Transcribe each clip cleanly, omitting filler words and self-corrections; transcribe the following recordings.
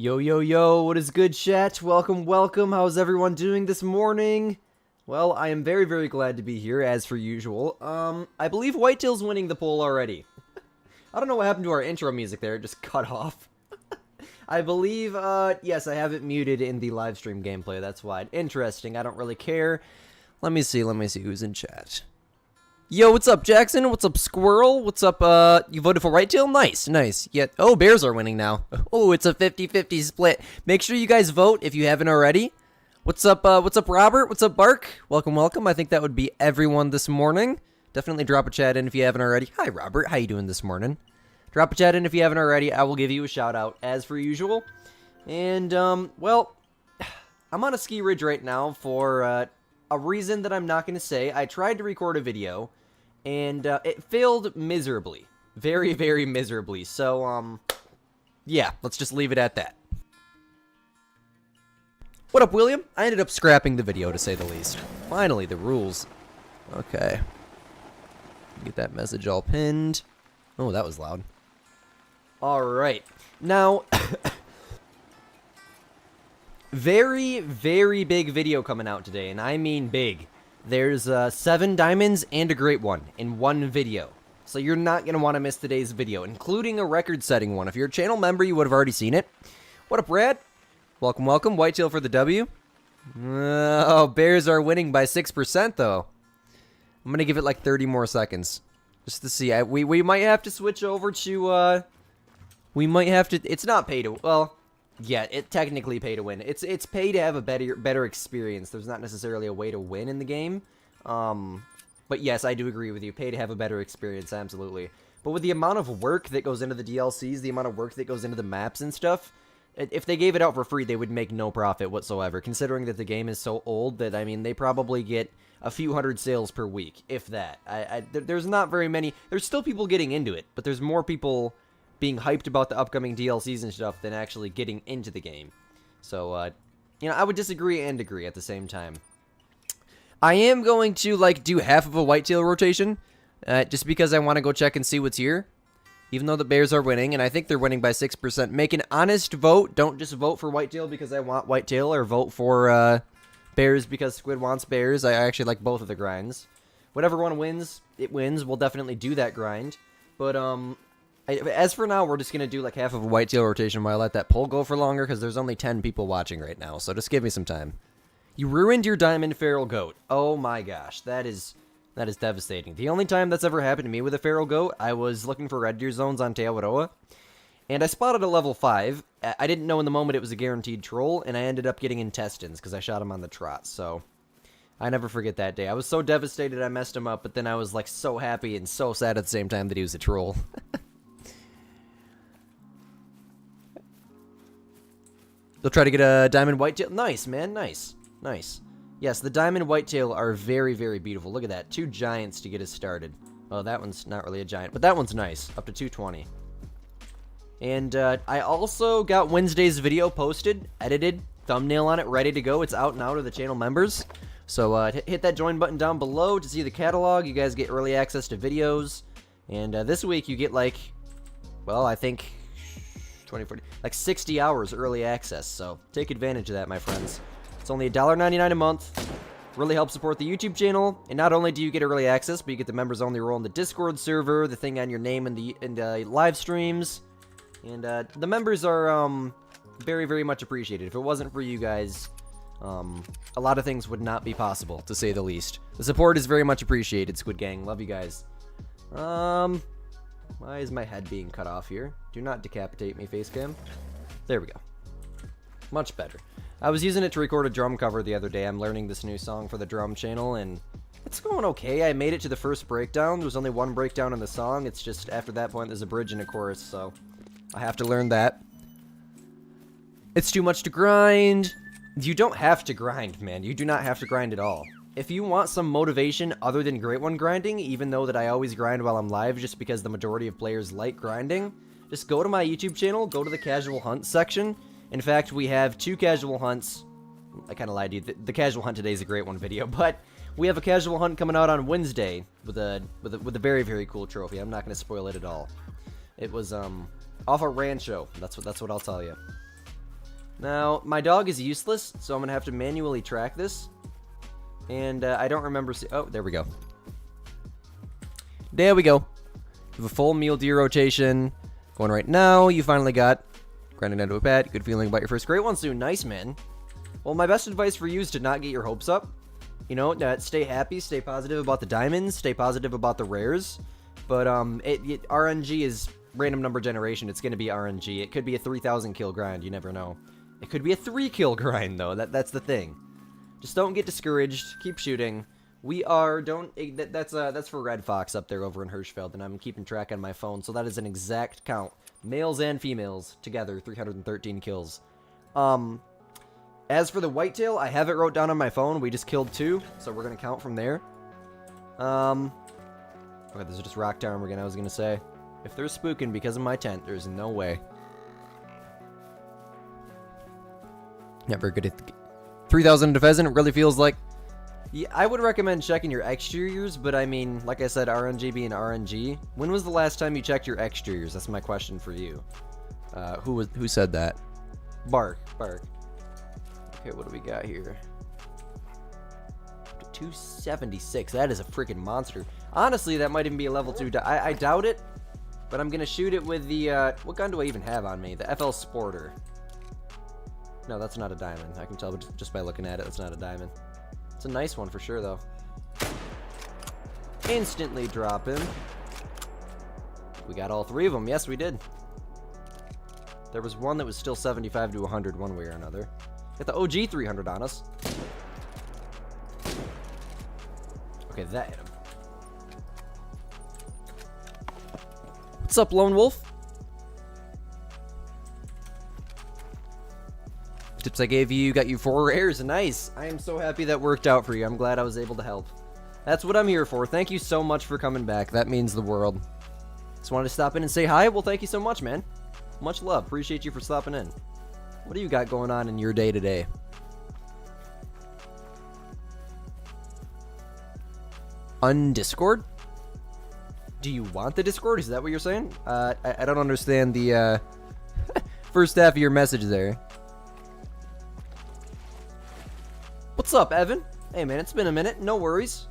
Yo, yo, yo, what is good, chat? Welcome, welcome. How's everyone doing this morning? Well, I am very, very glad to be here, as for usual. I believe Whitetail's winning the poll already. I don't know what happened to our intro music there, it just cut off. I believe, yes, I have it muted in the live stream gameplay, that's why. Interesting, I don't really care. Let me see who's in chat. Yo, what's up, Jackson? What's up, Squirrel? What's up, you voted for Whitetail? Nice, nice. Yeah. Oh, Bears are winning now. Oh, it's a 50-50 split. Make sure you guys vote if you haven't already. What's up, Robert? What's up, Bark? Welcome, welcome. I think that would be everyone this morning. Definitely drop a chat in if you haven't already. Hi, Robert. How you doing this morning? Drop a chat in if you haven't already. I will give you a shout out, as for usual. And, well, I'm on a ski ridge right now for, a reason that I'm not going to say. I tried to record a video, and it failed miserably. Very, very miserably. So, yeah, let's just leave it at that. What up, William? I ended up scrapping the video, to say the least. Finally, the rules. Okay. Get that message all pinned. Oh, that was loud. Alright. Now... very, very big video coming out today, and I mean big. There's 7 diamonds and a great one in one video. So you're not going to want to miss today's video, including a record-setting one. If you're a channel member, you would have already seen it. What up, Brad? Welcome, welcome. Whitetail for the W. Oh, Bears are winning by 6%, though. I'm going to give it like 30 more seconds. Just to see. We might have to switch over to, we might have to... It's not pay to... Well... Yeah, it technically pay to win. It's pay to have a better experience. There's not necessarily a way to win in the game. But yes, I do agree with you. Pay to have a better experience, absolutely. But with the amount of work that goes into the DLCs, the amount of work that goes into the maps and stuff, if they gave it out for free, they would make no profit whatsoever, considering that the game is so old that, I mean, they probably get a few hundred sales per week, if that. There's not very many. There's still people getting into it, but there's more people being hyped about the upcoming DLCs and stuff than actually getting into the game. So, you know, I would disagree and agree at the same time. I am going to, like, do half of a Whitetail rotation, just because I want to go check and see what's here. Even though the Bears are winning, and I think they're winning by 6%. Make an honest vote. Don't just vote for Whitetail because I want Whitetail, or vote for, Bears because Squid wants Bears. I actually like both of the grinds. Whatever one wins, it wins. We'll definitely do that grind. But, as for now, we're just going to do like half of a Whitetail rotation while I let that poll go for longer, because there's only 10 people watching right now, so just give me some time. You ruined your diamond feral goat. Oh my gosh, that is devastating. The only time that's ever happened to me with a feral goat, I was looking for red deer zones on Te Awaroa, and I spotted a level 5. I didn't know in the moment it was a guaranteed troll, and I ended up getting intestines because I shot him on the trot, so... I never forget that day. I was so devastated I messed him up, but then I was like so happy and so sad at the same time that he was a troll. They'll try to get a diamond whitetail. Nice, man. Nice. Nice. Yes, the diamond whitetail are very, very beautiful. Look at that. 2 giants to get us started. Oh, that one's not really a giant, but that one's nice. Up to 220. And I also got Wednesday's video posted, edited, thumbnail on it, ready to go. It's out now to the channel members. So hit that join button down below to see the catalog. You guys get early access to videos. And this week you get like, well, I think... 2040, like 60 hours early access, so take advantage of that, my friends. It's only $1.99 a month. Really helps support the YouTube channel, and not only do you get early access, but you get the members only role in the Discord server, the thing on your name in the live streams, and the members are very, very much appreciated. If it wasn't for you guys, a lot of things would not be possible, to say the least. The support is very much appreciated, Squid Gang. Love you guys. Why is my head being cut off here? Do not decapitate me, facecam. There we go. Much better. I was using it to record a drum cover the other day. I'm learning this new song for the drum channel, and it's going okay. I made it to the first breakdown. There was only one breakdown in the song. It's just after that point there's a bridge and a chorus, so I have to learn that. It's too much to grind. You don't have to grind, man. You do not have to grind at all. If you want some motivation other than Great One grinding, even though that I always grind while I'm live just because the majority of players like grinding, just go to my YouTube channel, go to the casual hunt section. In fact, we have 2 casual hunts. I kind of lied to you. The casual hunt today is a Great One video, but we have a casual hunt coming out on Wednesday with a very, very cool trophy. I'm not going to spoil it at all. It was off a rancho. That's what I'll tell you. Now, my dog is useless, so I'm going to have to manually track this. And I don't remember... Oh, there we go. There we go. We have a full meal deer rotation going right now. You finally got grinding down to a pet. Good feeling about your first great one soon. Nice, man. Well, my best advice for you is to not get your hopes up. You know, stay happy, stay positive about the diamonds, stay positive about the rares. But RNG is random number generation. It's going to be RNG. It could be a 3,000 kill grind. You never know. It could be a 3 kill grind, though. That's the thing. Just don't get discouraged. Keep shooting. We are, that's for Red Fox up there over in Hirschfeld, and I'm keeping track on my phone, so that is an exact count. Males and females together, 313 kills. As for the whitetail, I have it wrote down on my phone. We just killed 2, so we're going to count from there. Okay, this is just rock tower again, I was going to say. If they're spooking because of my tent, there's no way. Never good at 3,000 to pheasant, it really feels like... Yeah, I would recommend checking your exteriors, but I mean, like I said, RNG being RNG. When was the last time you checked your exteriors? That's my question for you. Who said that? Bark. Okay, what do we got here? 276. That is a freaking monster. Honestly, that might even be a level 2. I doubt it, but I'm gonna shoot it with the what gun do I even have on me? The FL Sporter. No, that's not a diamond. I can tell just by looking at it, that's not a diamond. It's a nice one for sure, though. Instantly drop him. We got all 3 of them. Yes, we did. There was one that was still 75 to 100 one way or another. Got the OG 300 on us. Okay, that hit him. What's up, Lone Wolf? Tips I gave you got you 4 rares. Nice. I am so happy that worked out for you. I'm glad I was able to help. That's what I'm here for. Thank you so much for coming back. That means the world. Just wanted to stop in and say hi. Well, thank you so much, man. Much love. Appreciate you for stopping in. What do you got going on in your day today? Undiscord? Do you want the Discord? Is that what you're saying? I don't understand the first half of your message there. What's up, Evan? Hey, man, it's been a minute. No worries.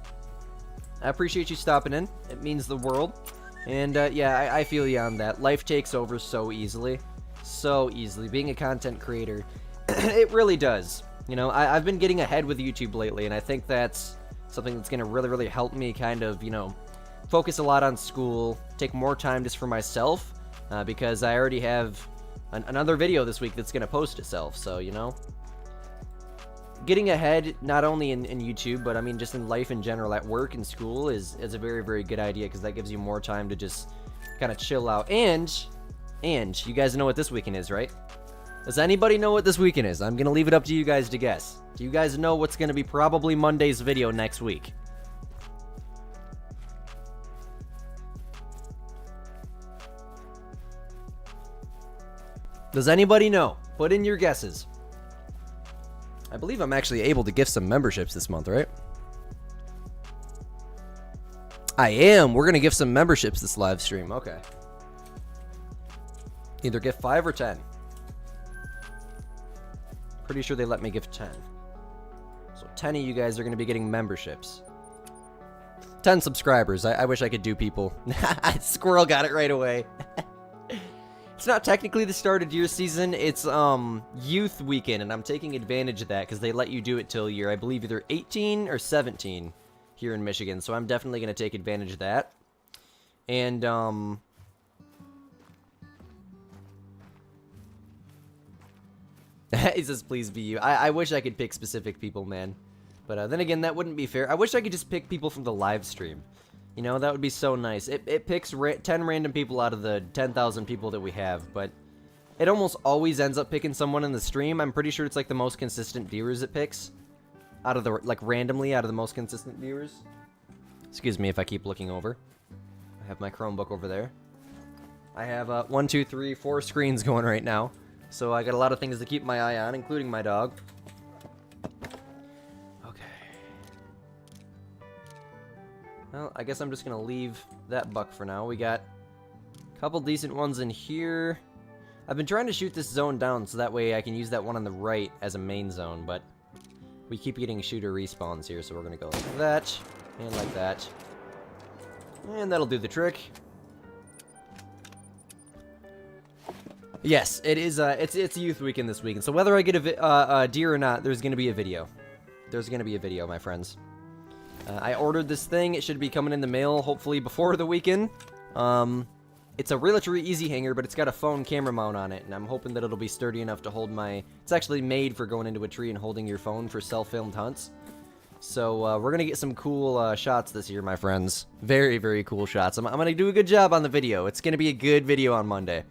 I appreciate you stopping in. It means the world. And, yeah, I feel you on that. Life takes over so easily. So easily. Being a content creator, it really does. You know, I've been getting ahead with YouTube lately, and I think that's something that's going to really, really help me kind of, you know, focus a lot on school, take more time just for myself, because I already have another video this week that's going to post itself, so, you know. Getting ahead, not only in YouTube, but I mean just in life in general, at work and school, is a very, very good idea, because that gives you more time to just kind of chill out. And you guys know what this weekend is, right? Does anybody know what this weekend is? I'm going to leave it up to you guys to guess. Do you guys know what's going to be probably Monday's video next week? Does anybody know? Put in your guesses. I believe I'm actually able to gift some memberships this month, right? I am. We're going to gift some memberships this live stream. Okay. Either gift 5 or 10. Pretty sure they let me gift 10. So 10 of you guys are going to be getting memberships. 10 subscribers. I wish I could do people. Squirrel got it right away. It's not technically the start of deer season, it's youth weekend, and I'm taking advantage of that because they let you do it till you're, I believe, either 18 or 17 here in Michigan, so I'm definitely going to take advantage of that. And, he says, please be you. I wish I could pick specific people, man. But then again, that wouldn't be fair. I wish I could just pick people from the live stream. You know, that would be so nice. It picks 10 random people out of the 10,000 people that we have, but it almost always ends up picking someone in the stream. I'm pretty sure it's like the most consistent viewers it picks. Out of the, like, randomly out of the most consistent viewers. Excuse me if I keep looking over. I have my Chromebook over there. I have 1, 2, 3, 4 screens going right now. So I got a lot of things to keep my eye on, including my dog. Well, I guess I'm just going to leave that buck for now. We got a couple decent ones in here. I've been trying to shoot this zone down so that way I can use that one on the right as a main zone, but we keep getting shooter respawns here, so we're gonna go like that, and like that. And that'll do the trick. Yes, it is, it's Youth Weekend this weekend, so whether I get a deer or not, there's gonna be a video. There's gonna be a video, my friends. I ordered this thing. It should be coming in the mail, hopefully, before the weekend. It's a realtor easy hanger, but it's got a phone camera mount on it, and I'm hoping that it'll be sturdy enough to hold my... It's actually made for going into a tree and holding your phone for self-filmed hunts. So, we're gonna get some cool, shots this year, my friends. Very, very cool shots. I'm gonna do a good job on the video. It's gonna be a good video on Monday.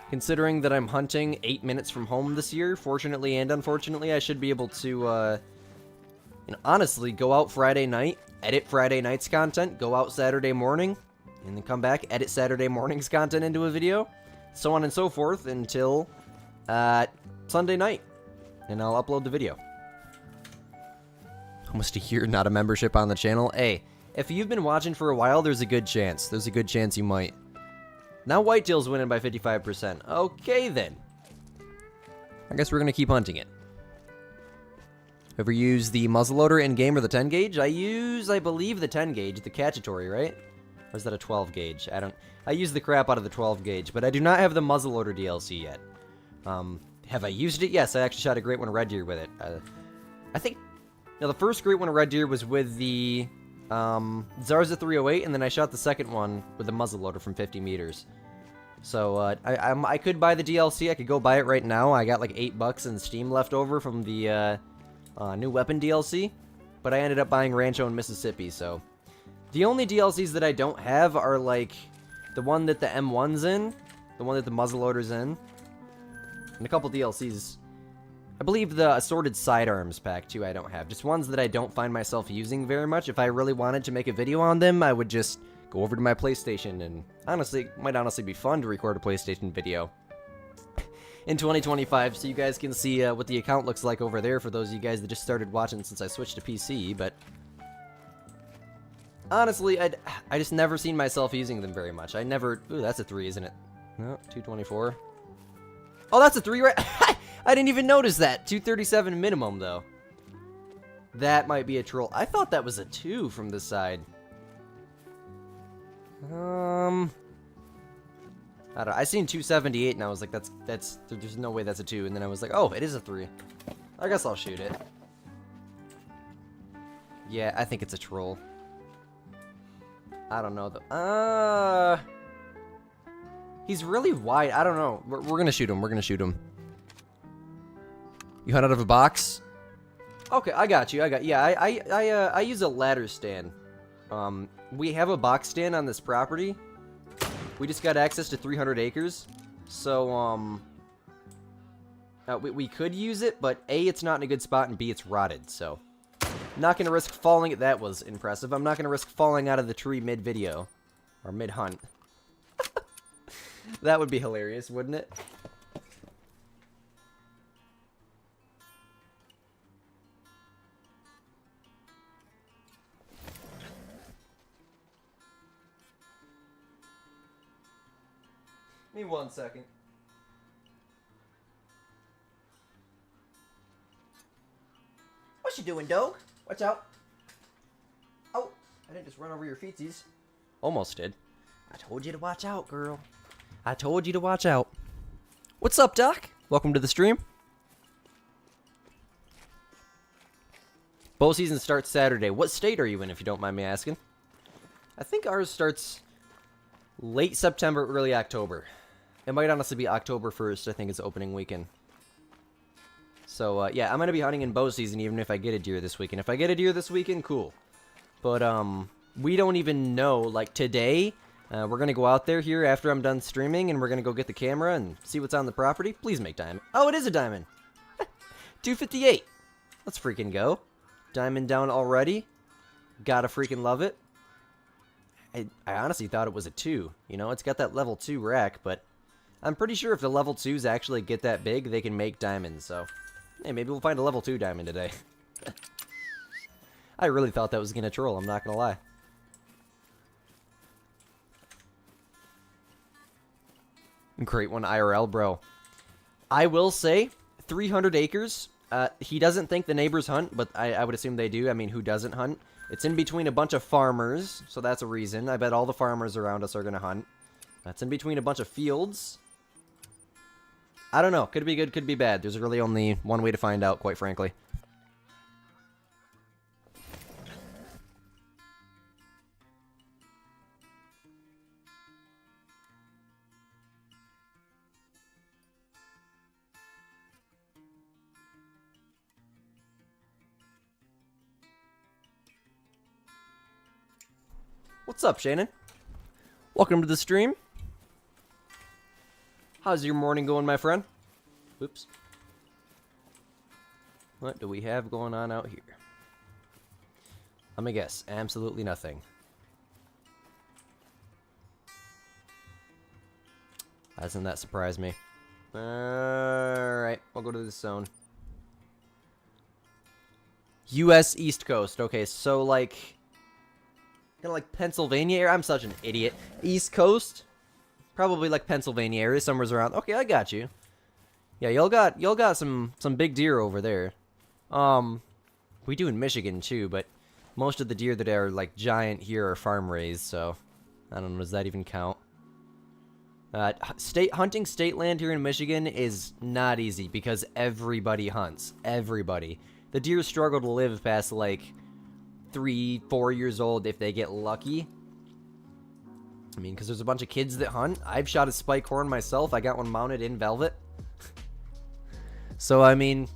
Considering that I'm hunting 8 minutes from home this year, fortunately and unfortunately, I should be able to, you know, honestly, go out Friday night, edit Friday night's content, go out Saturday morning, and then come back, edit Saturday morning's content into a video, so on and so forth until, Sunday night, and I'll upload the video. Almost a year, not a membership on the channel. Hey, if you've been watching for a while, there's a good chance. There's a good chance you might. Now Whitetail's winning by 55%. Okay, then. I guess we're going to keep hunting it. Ever use the muzzleloader in-game or the 10 gauge? I believe, the 10 gauge, the Cacciatore, right? Or is that a 12 gauge? I use the crap out of the 12 gauge, but I do not have the muzzleloader DLC yet. Have I used it? Yes, I actually shot a Great One Red Deer with it. I think, you know, the first Great One Red Deer was with the Zarza 308, and then I shot the second one with the muzzleloader from 50 meters. So, I could buy the DLC. I could go buy it right now. I got like $8 in Steam left over from the new weapon DLC, but I ended up buying Rancho in Mississippi, so. The only DLCs that I don't have are like the one that the M1's in, the one that the muzzleloader's in, and a couple DLCs. I believe the Assorted Sidearms pack, too, I don't have. Just ones that I don't find myself using very much. If I really wanted to make a video on them, I would just go over to my PlayStation, and honestly, it might honestly be fun to record a PlayStation video in 2025, so you guys can see what the account looks like over there for those of you guys that just started watching since I switched to PC, but honestly, I just never seen myself using them very much. I never... Ooh, that's a 3, isn't it? No, 224. Oh, that's a 3, right? I didn't even notice that. 237 minimum, though. That might be a troll. I thought that was a 2 from this side. I don't know. I seen 278, and I was like, there's no way that's a 2. And then I was like, oh, it is a 3. I guess I'll shoot it. Yeah, I think it's a troll. I don't know, though. He's really wide. I don't know. We're gonna shoot him. We're gonna shoot him. You hunt out of a box? Okay, I got you. Yeah, I use a ladder stand. We have a box stand on this property. We just got access to 300 acres. So, we could use it, but A, it's not in a good spot, and B, it's rotted, so. Not gonna risk falling. That was impressive. I'm not gonna risk falling out of the tree mid-video. Or mid-hunt. That would be hilarious, wouldn't it? Give me 1 second. What you doing, dog? Watch out. Oh, I didn't just run over your feetsies. Almost did. I told you to watch out, girl. I told you to watch out. What's up, Doc? Welcome to the stream. Bow season starts Saturday. What state are you in, if you don't mind me asking? I think ours starts late September, early October. It might honestly be October 1st, I think it's opening weekend. So, yeah, I'm going to be hunting in bow season even if I get a deer this weekend. If I get a deer this weekend, cool. But, we don't even know, like, today, we're going to go out there here after I'm done streaming, and we're going to go get the camera and see what's on the property. Please make diamond. Oh, it is a diamond. 258. Let's freaking go. Diamond down already. Gotta freaking love it. I honestly thought it was a 2. You know, it's got that level 2 rack, but I'm pretty sure if the level 2s actually get that big, they can make diamonds, so. Hey, maybe we'll find a level 2 diamond today. I really thought that was gonna troll, I'm not gonna lie. Great one, IRL, bro. I will say, 300 acres. He doesn't think the neighbors hunt, but I would assume they do. I mean, who doesn't hunt? It's in between a bunch of farmers, so that's a reason. I bet all the farmers around us are going to hunt. That's in between a bunch of fields. I don't know. Could be good, could be bad. There's really only one way to find out, quite frankly. What's up, Shannon? Welcome to the stream. How's your morning going, my friend? Oops. What do we have going on out here? Let me guess. Absolutely nothing. Doesn't that surprise me? Alright, we'll go to the zone. U.S. East Coast. Okay, so like... kind of like Pennsylvania area. I'm such an idiot. East Coast? Probably like Pennsylvania area, somewhere's around. Okay, I got you. Yeah, y'all got some big deer over there. We do in Michigan too, but most of the deer that are like giant here are farm raised, so I don't know, does that even count? Hunting state land here in Michigan is not easy because everybody hunts. Everybody. The deer struggle to live past like 3-4 years old if they get lucky. I mean, because there's a bunch of kids that hunt. I've shot a spike horn myself. I got one mounted in velvet. So, I mean,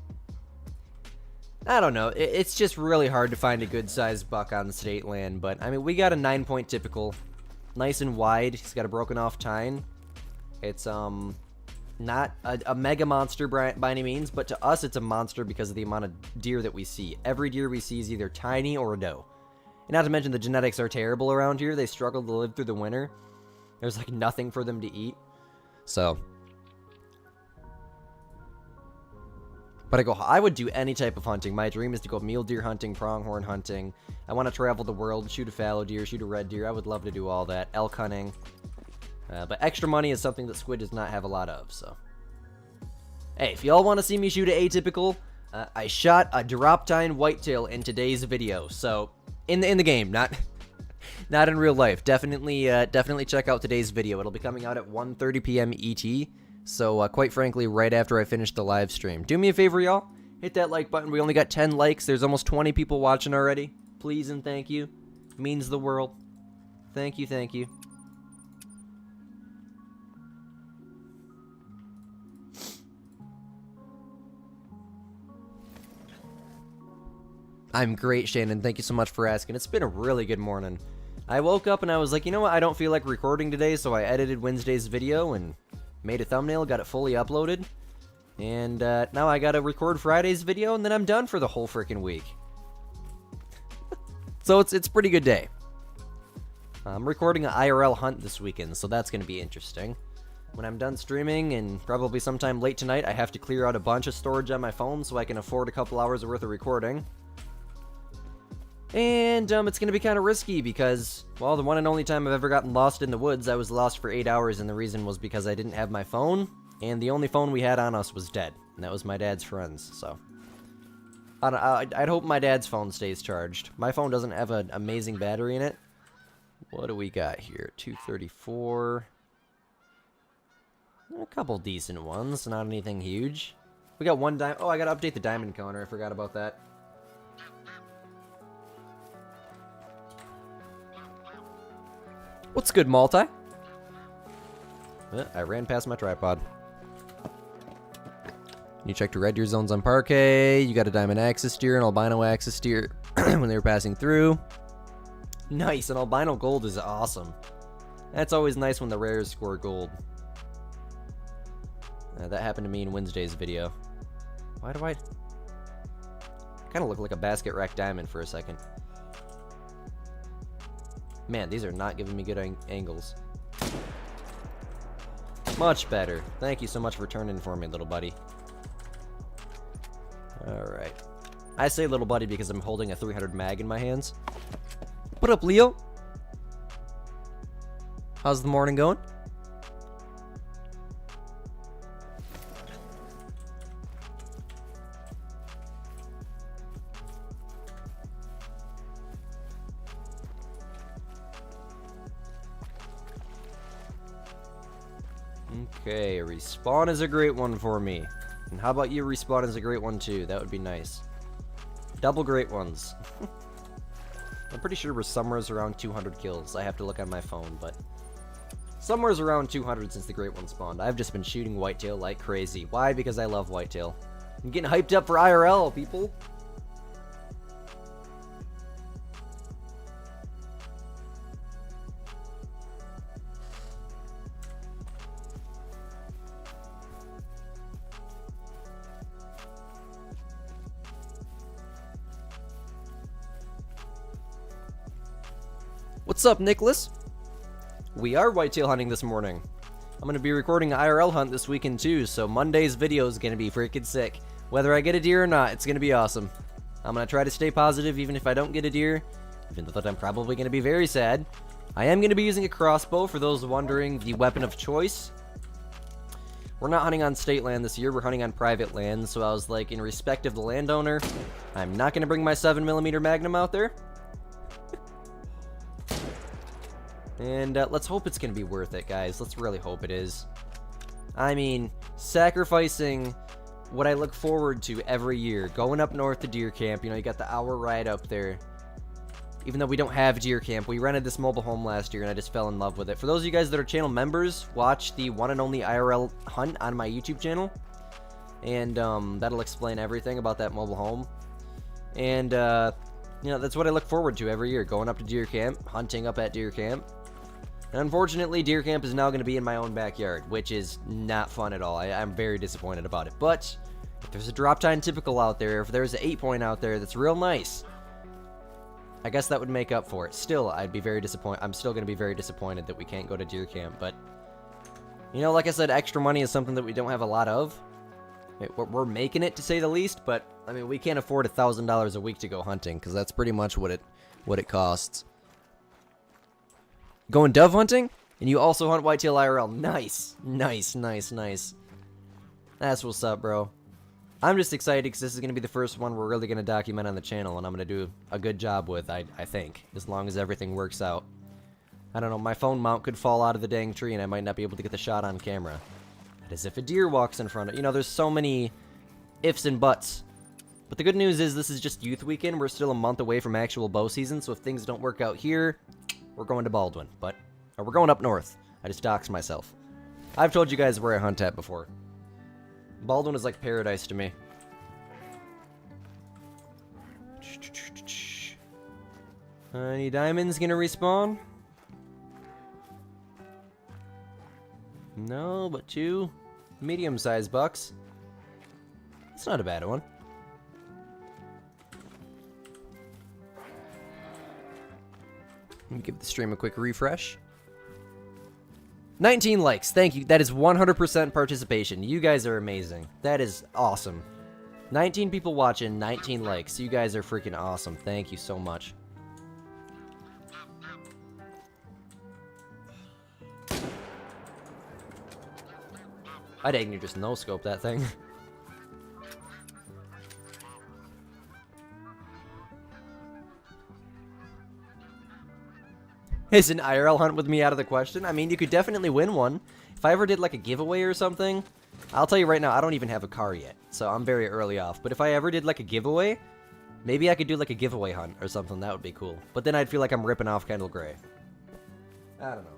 I don't know. It's just really hard to find a good-sized buck on state land. But, I mean, we got a 9-point typical. Nice and wide. He's got a broken-off tine. It's, not a mega monster by any means, but to us it's a monster because of the amount of deer that we see. Every deer we see is either tiny or a doe. And not to mention the genetics are terrible around here. They struggle to live through the winter. There's like nothing for them to eat. So. But I would do any type of hunting. My dream is to go mule deer hunting, pronghorn hunting. I want to travel the world, shoot a fallow deer, shoot a red deer. I would love to do all that. Elk hunting. But extra money is something that Squid does not have a lot of, so. Hey, if y'all want to see me shoot an atypical, I shot a drop tine whitetail in today's video. So, in the game, not in real life. Definitely check out today's video. It'll be coming out at 1:30 p.m. ET. So, quite frankly, right after I finish the live stream. Do me a favor, y'all. Hit that like button. We only got 10 likes. There's almost 20 people watching already. Please and thank you. It means the world. Thank you, thank you. I'm great, Shannon. Thank you so much for asking. It's been a really good morning. I woke up and I was like, you know what? I don't feel like recording today, so I edited Wednesday's video and made a thumbnail, got it fully uploaded. And now I gotta record Friday's video, and then I'm done for the whole freaking week. So it's a pretty good day. I'm recording an IRL hunt this weekend, so that's gonna be interesting. When I'm done streaming, and probably sometime late tonight, I have to clear out a bunch of storage on my phone so I can afford a couple hours worth of recording. And it's going to be kind of risky because, well, the one and only time I've ever gotten lost in the woods, I was lost for 8 hours, and the reason was because I didn't have my phone, and the only phone we had on us was dead, and that was my dad's friend's, so. I'd hope my dad's phone stays charged. My phone doesn't have an amazing battery in it. What do we got here? 234. A couple decent ones, not anything huge. We got one diamond. Oh, I gotta update the diamond counter. I forgot about that. What's good, multi? I ran past my tripod. You checked your red deer zones on Parquet. You got a diamond axis deer, an albino axis deer when they were passing through. Nice, an albino gold is awesome. That's always nice when the rares score gold. That happened to me in Wednesday's video. Why do I kind of look like a basket rack diamond for a second? Man, these are not giving me good angles. Much better. Thank you so much for turning for me, little buddy. Alright. I say little buddy because I'm holding a 300 mag in my hands. What up, Leo? How's the morning going? Okay, respawn is a great one for me. And how about you respawn is a great one too? That would be nice. Double great ones. I'm pretty sure we're somewhere around 200 kills. I have to look on my phone, but somewhere around 200 since the great one spawned. I've just been shooting whitetail like crazy. Why? Because I love whitetail. I'm getting hyped up for IRL, people. What's up, Nicholas? We are whitetail hunting this morning. I'm going to be recording an IRL hunt this weekend too, so Monday's video is going to be freaking sick. Whether I get a deer or not, it's going to be awesome. I'm going to try to stay positive even if I don't get a deer, even though I'm probably going to be very sad. I am going to be using a crossbow, for those wondering, the weapon of choice. We're not hunting on state land this year, we're hunting on private land, so I was like, in respect of the landowner, I'm not going to bring my 7mm Magnum out there. And let's hope it's going to be worth it, guys. Let's really hope it is. I mean, sacrificing what I look forward to every year. Going up north to deer camp. You know, you got the hour ride up there. Even though we don't have deer camp. We rented this mobile home last year and I just fell in love with it. For those of you guys that are channel members, watch the one and only IRL hunt on my YouTube channel. And that'll explain everything about that mobile home. And, you know, that's what I look forward to every year. Going up to deer camp. Hunting up at deer camp. And unfortunately, deer camp is now going to be in my own backyard, which is not fun at all. I'm very disappointed about it. But if there's a drop time typical out there, if there's an 8-point out there that's real nice, I guess that would make up for it. Still, I'd be very disappointed. I'm still going to be very disappointed that we can't go to deer camp. But, you know, like I said, extra money is something that we don't have a lot of. We're making it, to say the least, but, I mean, we can't afford $1,000 a week to go hunting, because that's pretty much what it costs. Going dove hunting? And you also hunt whitetail IRL. Nice. Nice, nice, nice. That's what's up, bro. I'm just excited because this is going to be the first one we're really going to document on the channel, and I'm going to do a good job with, I think, as long as everything works out. I don't know, my phone mount could fall out of the dang tree and I might not be able to get the shot on camera. As if a deer walks in front of... You know, there's so many ifs and buts. But the good news is this is just youth weekend. We're still a month away from actual bow season, so if things don't work out here... We're going to Baldwin, but... Or we're going up north. I just doxed myself. I've told you guys where I hunt at before. Baldwin is like paradise to me. Any diamonds gonna respawn? No, but 2 medium-sized bucks. It's not a bad one. Let me give the stream a quick refresh. 19 likes. Thank you. That is 100% participation. You guys are amazing. That is awesome. 19 people watching, 19 likes. You guys are freaking awesome. Thank you so much. I dang you just no-scope that thing. Is an IRL hunt with me out of the question? I mean, you could definitely win one. If I ever did like a giveaway or something, I'll tell you right now, I don't even have a car yet, so I'm very early off. But if I ever did like a giveaway, maybe I could do like a giveaway hunt or something. That would be cool. But then I'd feel like I'm ripping off Kendall Gray. I don't know.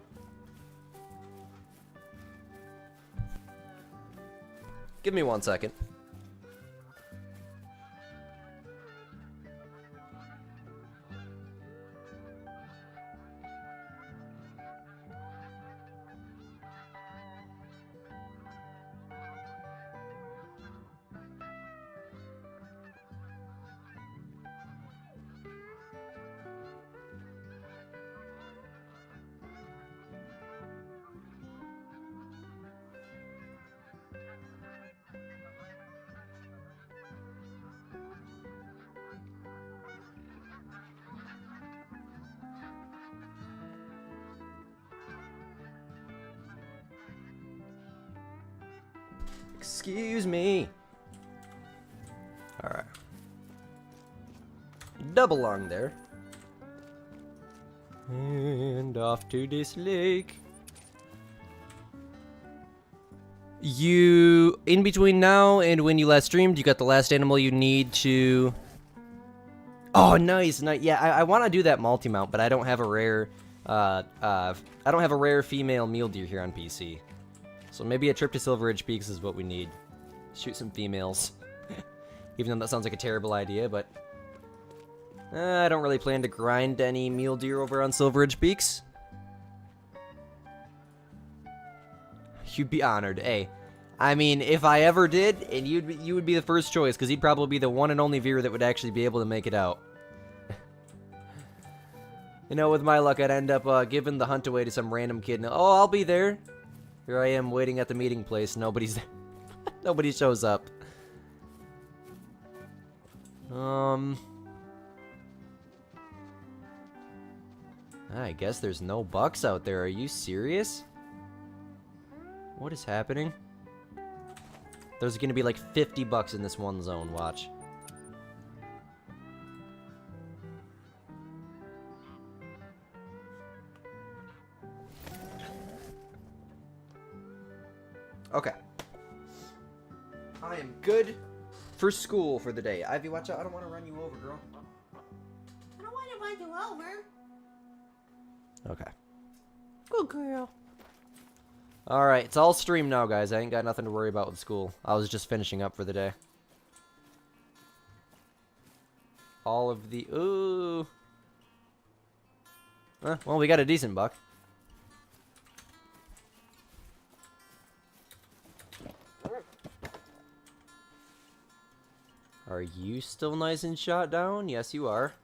Give me 1 second. Excuse me. Alright. Double lung there. And off to this lake. You, in between now and when you last streamed, you got the last animal you need to... Oh, nice, nice. Yeah, I want to do that multi-mount, but I don't have a rare, I don't have a rare female mule deer here on PC. So maybe a trip to Silver Ridge Peaks is what we need. Shoot some females. Even though that sounds like a terrible idea, but... I don't really plan to grind any mule deer over on Silver Ridge Peaks. You'd be honored, hey. I mean, if I ever did, and you would be the first choice, because he'd probably be the one and only viewer that would actually be able to make it out. You know, with my luck, I'd end up giving the hunt away to some random kid. And, oh, I'll be there. Here I am waiting at the meeting place. Nobody's there. Nobody shows up. I guess there's no bucks out there. Are you serious? What is happening? There's gonna be like 50 bucks in this one zone, watch. Okay. I am good for school for the day. Ivy, watch out. I don't want to run you over, girl. I don't want to run you over. Okay. Good girl. Alright, it's all stream now, guys. I ain't got nothing to worry about with school. I was just finishing up for the day. All of the... Ooh. Well, we got a decent buck. Are you still nice and shot down? Yes, you are.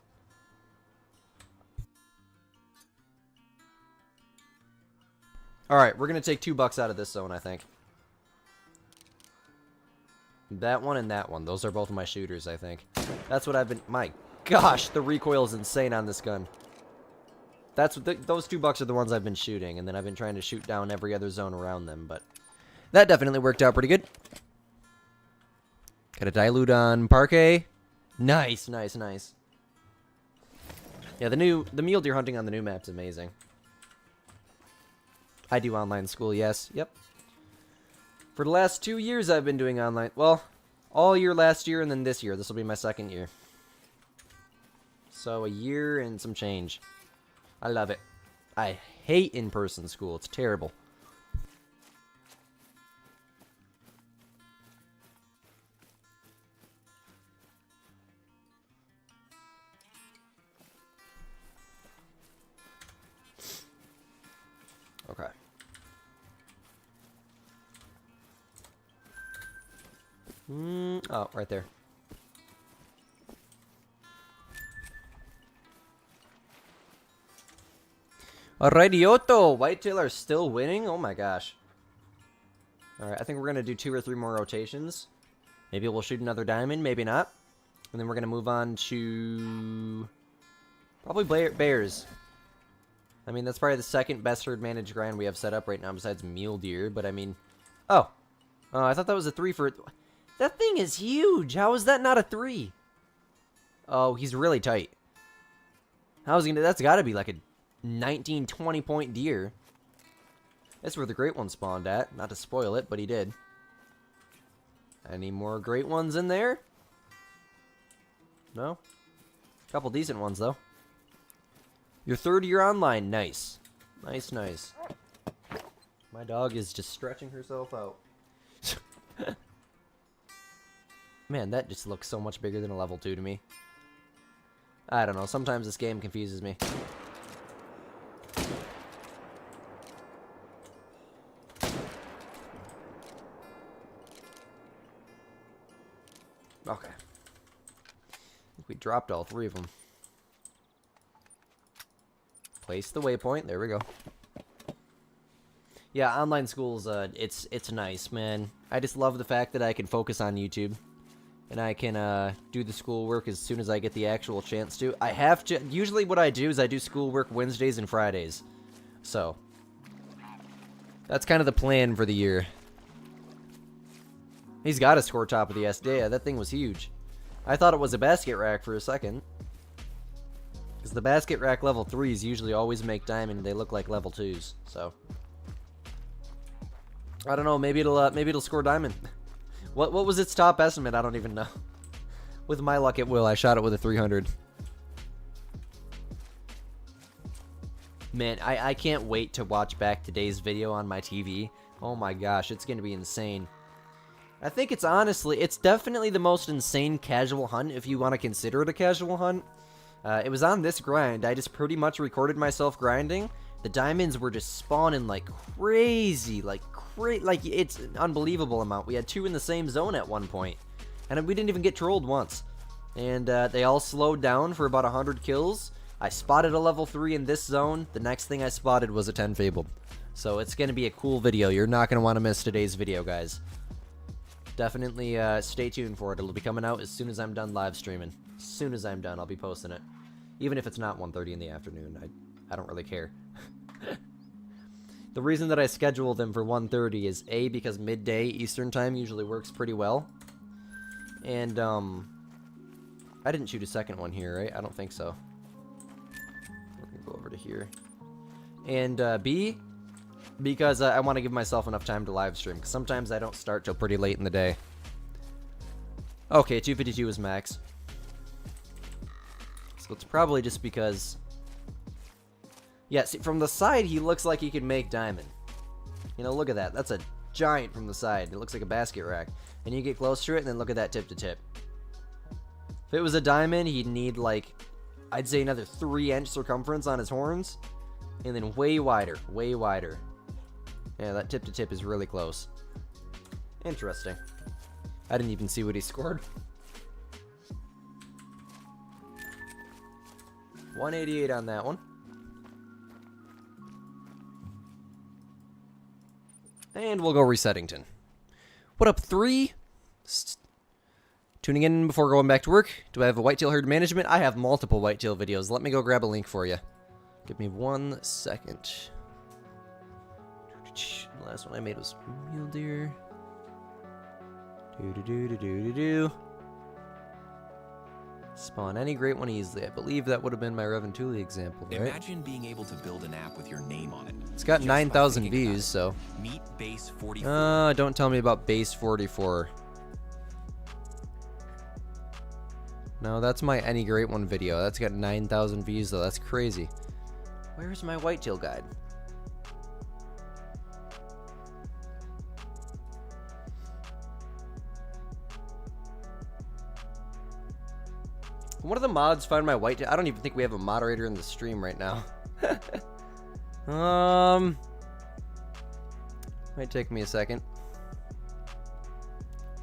Alright, we're gonna take 2 bucks out of this zone, I think. That one and that one. Those are both my shooters, I think. That's what I've been... My gosh, the recoil is insane on this gun. That's what those 2 bucks are the ones I've been shooting, and then I've been trying to shoot down every other zone around them, but... That definitely worked out pretty good. Got a dilute on Parquet. Nice, nice, nice. Yeah, the mule deer hunting on the new map's amazing. I do online school, yes. Yep. For the last 2 years I've been doing online. Well, all year last year and then this year. This will be my 2nd year. So a year and some change. I love it. I hate in-person school. It's terrible. Okay. Oh, right there. Alrighty, Otto! Whitetail are still winning? Oh my gosh. Alright, I think we're gonna do 2 or 3 more rotations. Maybe we'll shoot another diamond, maybe not. And then we're gonna move on to... probably bears. I mean, that's probably the 2nd best herd managed grind we have set up right now besides mule deer, but I mean... Oh! Oh, I thought that was a 3 for... That thing is huge! How is that not a 3? Oh, he's really tight. How is he gonna... That's gotta be like a 19, 20 point deer. That's where the great one spawned at. Not to spoil it, but he did. Any more great ones in there? No? Couple decent ones, though. Your 3rd year online. Nice. Nice, nice. My dog is just stretching herself out. Man, that just looks so much bigger than a level 2 to me. I don't know. Sometimes this game confuses me. Okay. I think we dropped all 3 of them. Place the waypoint. There we go. Yeah, online school's it's nice, man. I just love the fact that I can focus on YouTube. And I can do the schoolwork as soon as I get the actual chance to. I have to... Usually what I do is I do schoolwork Wednesdays and Fridays. So. That's kind of the plan for the year. He's got to score top of the SD. Yeah, that thing was huge. I thought it was a basket rack for a second. Because the basket rack level 3s usually always make diamond and they look like level 2s. So. I don't know. Maybe it'll score diamond. What was its top estimate? I don't even know. With my luck, it will. I shot it with a 300. Man, I can't wait to watch back today's video on my TV. Oh my gosh, it's gonna be insane. I think it's definitely the most insane casual hunt if you want to consider it a casual hunt. It was on this grind. I just pretty much recorded myself grinding. The diamonds were just spawning like crazy, like it's an unbelievable amount. We had 2 in the same zone at one point, and we didn't even get trolled once. And they all slowed down for about 100 kills. I spotted a level 3 in this zone. The next thing I spotted was a 10 fabled. So it's going to be a cool video. You're not going to want to miss today's video, guys. Definitely stay tuned for it. It'll be coming out as soon as I'm done live streaming. As soon as I'm done, I'll be posting it. Even if it's not 1:30 in the afternoon, I don't really care. The reason that I schedule them for 1:30 is A, because midday Eastern time usually works pretty well. And I didn't shoot a second one here, right? I don't think so. We're gonna go over to here. And B, because I want to give myself enough time to live stream, because sometimes I don't start till pretty late in the day. Okay, 252 is max. So it's probably just because... Yeah, see, from the side, he looks like he could make diamond. You know, look at that. That's a giant from the side. It looks like a basket rack. And you get close to it, and then look at that tip to tip. If it was a diamond, he'd need, like, I'd say another 3-inch circumference on his horns. And then way wider, way wider. Yeah, that tip to tip is really close. Interesting. I didn't even see what he scored. 188 on that one. And we'll go Resettington. What up, 3? Tuning in before going back to work. Do I have a whitetail herd management? I have multiple whitetail videos. Let me go grab a link for you. Give me 1 second. The last one I made was mule deer. Spawn any great one easily. I believe that would have been my Reventuli example, right? Imagine being able to build an app with your name on it. It's got 9,000 views, so. Meet Base 44. Don't tell me about Base 44. No, that's my Any Great One video. That's got 9,000 views, though. That's crazy. Where's my whitetail guide? One of the mods find my whitetail. I don't even think we have a moderator in the stream right now. Might take me a second.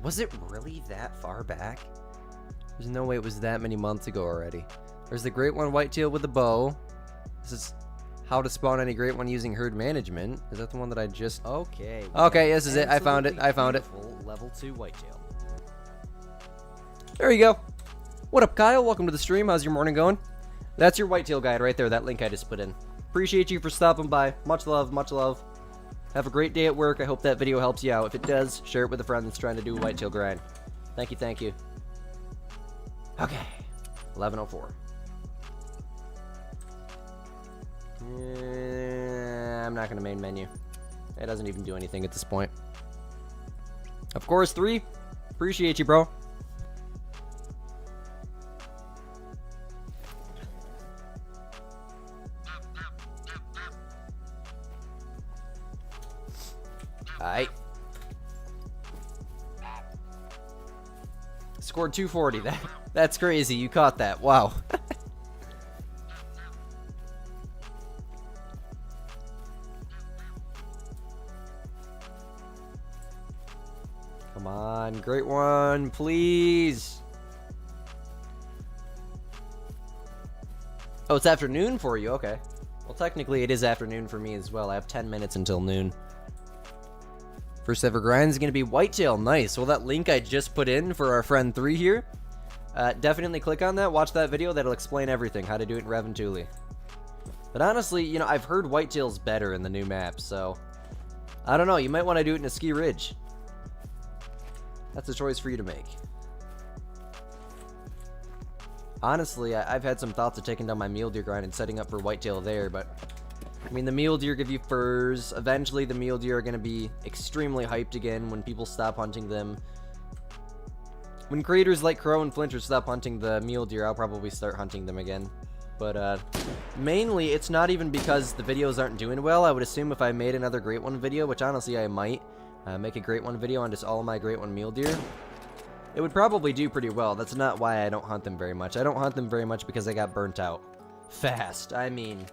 Was it really that far back? There's no way it was that many months ago already. There's the Great One whitetail with the bow. This is how to spawn any Great One using herd management. Is that the one that I just... Okay. Okay, this is it. I found it. I found it. Level 2 whitetail. There you go. What up, Kyle? Welcome to the stream. How's your morning going? That's your whitetail guide right there. That link I just put in. Appreciate you for stopping by. Much love. Much love. Have a great day at work. I hope that video helps you out. If it does, share it with a friend that's trying to do a whitetail grind. Thank you. Thank you. Okay. 11:04. I'm not going to main menu. It doesn't even do anything at this point. Of course, 3. Appreciate you, bro. Alright. Scored 240. That's crazy. You caught that. Wow. Come on, Great One, please. Oh, it's afternoon for you. Okay. Well, technically it is afternoon for me as well. I have 10 minutes until noon. First ever grind is going to be whitetail. Nice. Well, that link I just put in for our friend 3 here, definitely click on that. Watch that video. That'll explain everything, how to do it in Reventuli. But honestly, you know, I've heard whitetail's better in the new map, so I don't know. You might want to do it in a ski ridge. That's a choice for you to make. Honestly, I've had some thoughts of taking down my mule deer grind and setting up for whitetail there, but I mean, the mule deer give you furs. Eventually, the mule deer are going to be extremely hyped again when people stop hunting them. When creators like Crow and Flincher stop hunting the mule deer, I'll probably start hunting them again. But, mainly, it's not even because the videos aren't doing well. I would assume if I made another Great One video, which honestly I might, make a Great One video on just all of my Great One mule deer, it would probably do pretty well. That's not why I don't hunt them very much. I don't hunt them very much because I got burnt out. Fast. I mean,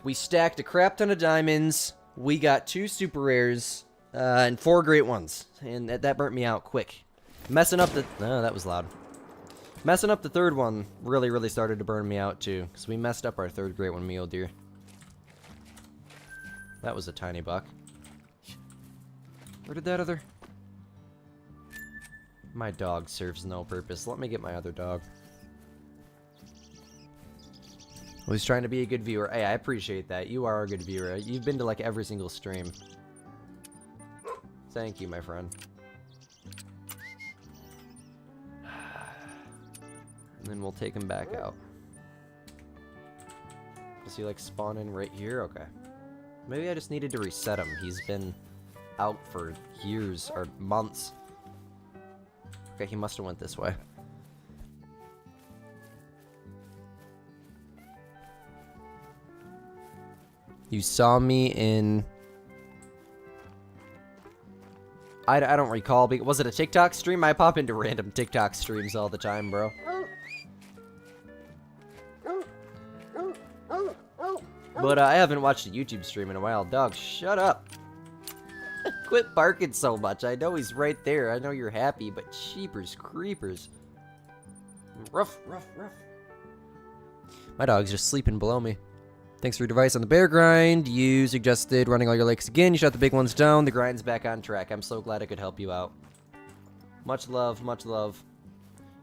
we stacked a crap ton of diamonds, we got 2 super rares, and 4 Great Ones. And that burnt me out quick. Messing up the... Oh, that was loud. Messing up the 3rd one really started to burn me out too, because we messed up our 3rd Great One mule deer. That was a tiny buck. Where did that other... My dog serves no purpose. Let me get my other dog. I was trying to be a good viewer. Hey, I appreciate that. You are a good viewer. You've been to like every single stream. Thank you, my friend. And then we'll take him back out. Does he like spawn in right here? Okay. Maybe I just needed to reset him. He's been out for years or months. Okay, he must have went this way. You saw me in... I don't recall. Was it a TikTok stream? I pop into random TikTok streams all the time, bro. But I haven't watched a YouTube stream in a while. Dog, shut up. Quit barking so much. I know he's right there. I know you're happy, but cheapers creepers. Ruff. My dog's just sleeping below me. Thanks for your advice on the bear grind. You suggested running all your lakes again. You shot the big ones down. The grind's back on track. I'm so glad I could help you out. Much love, much love.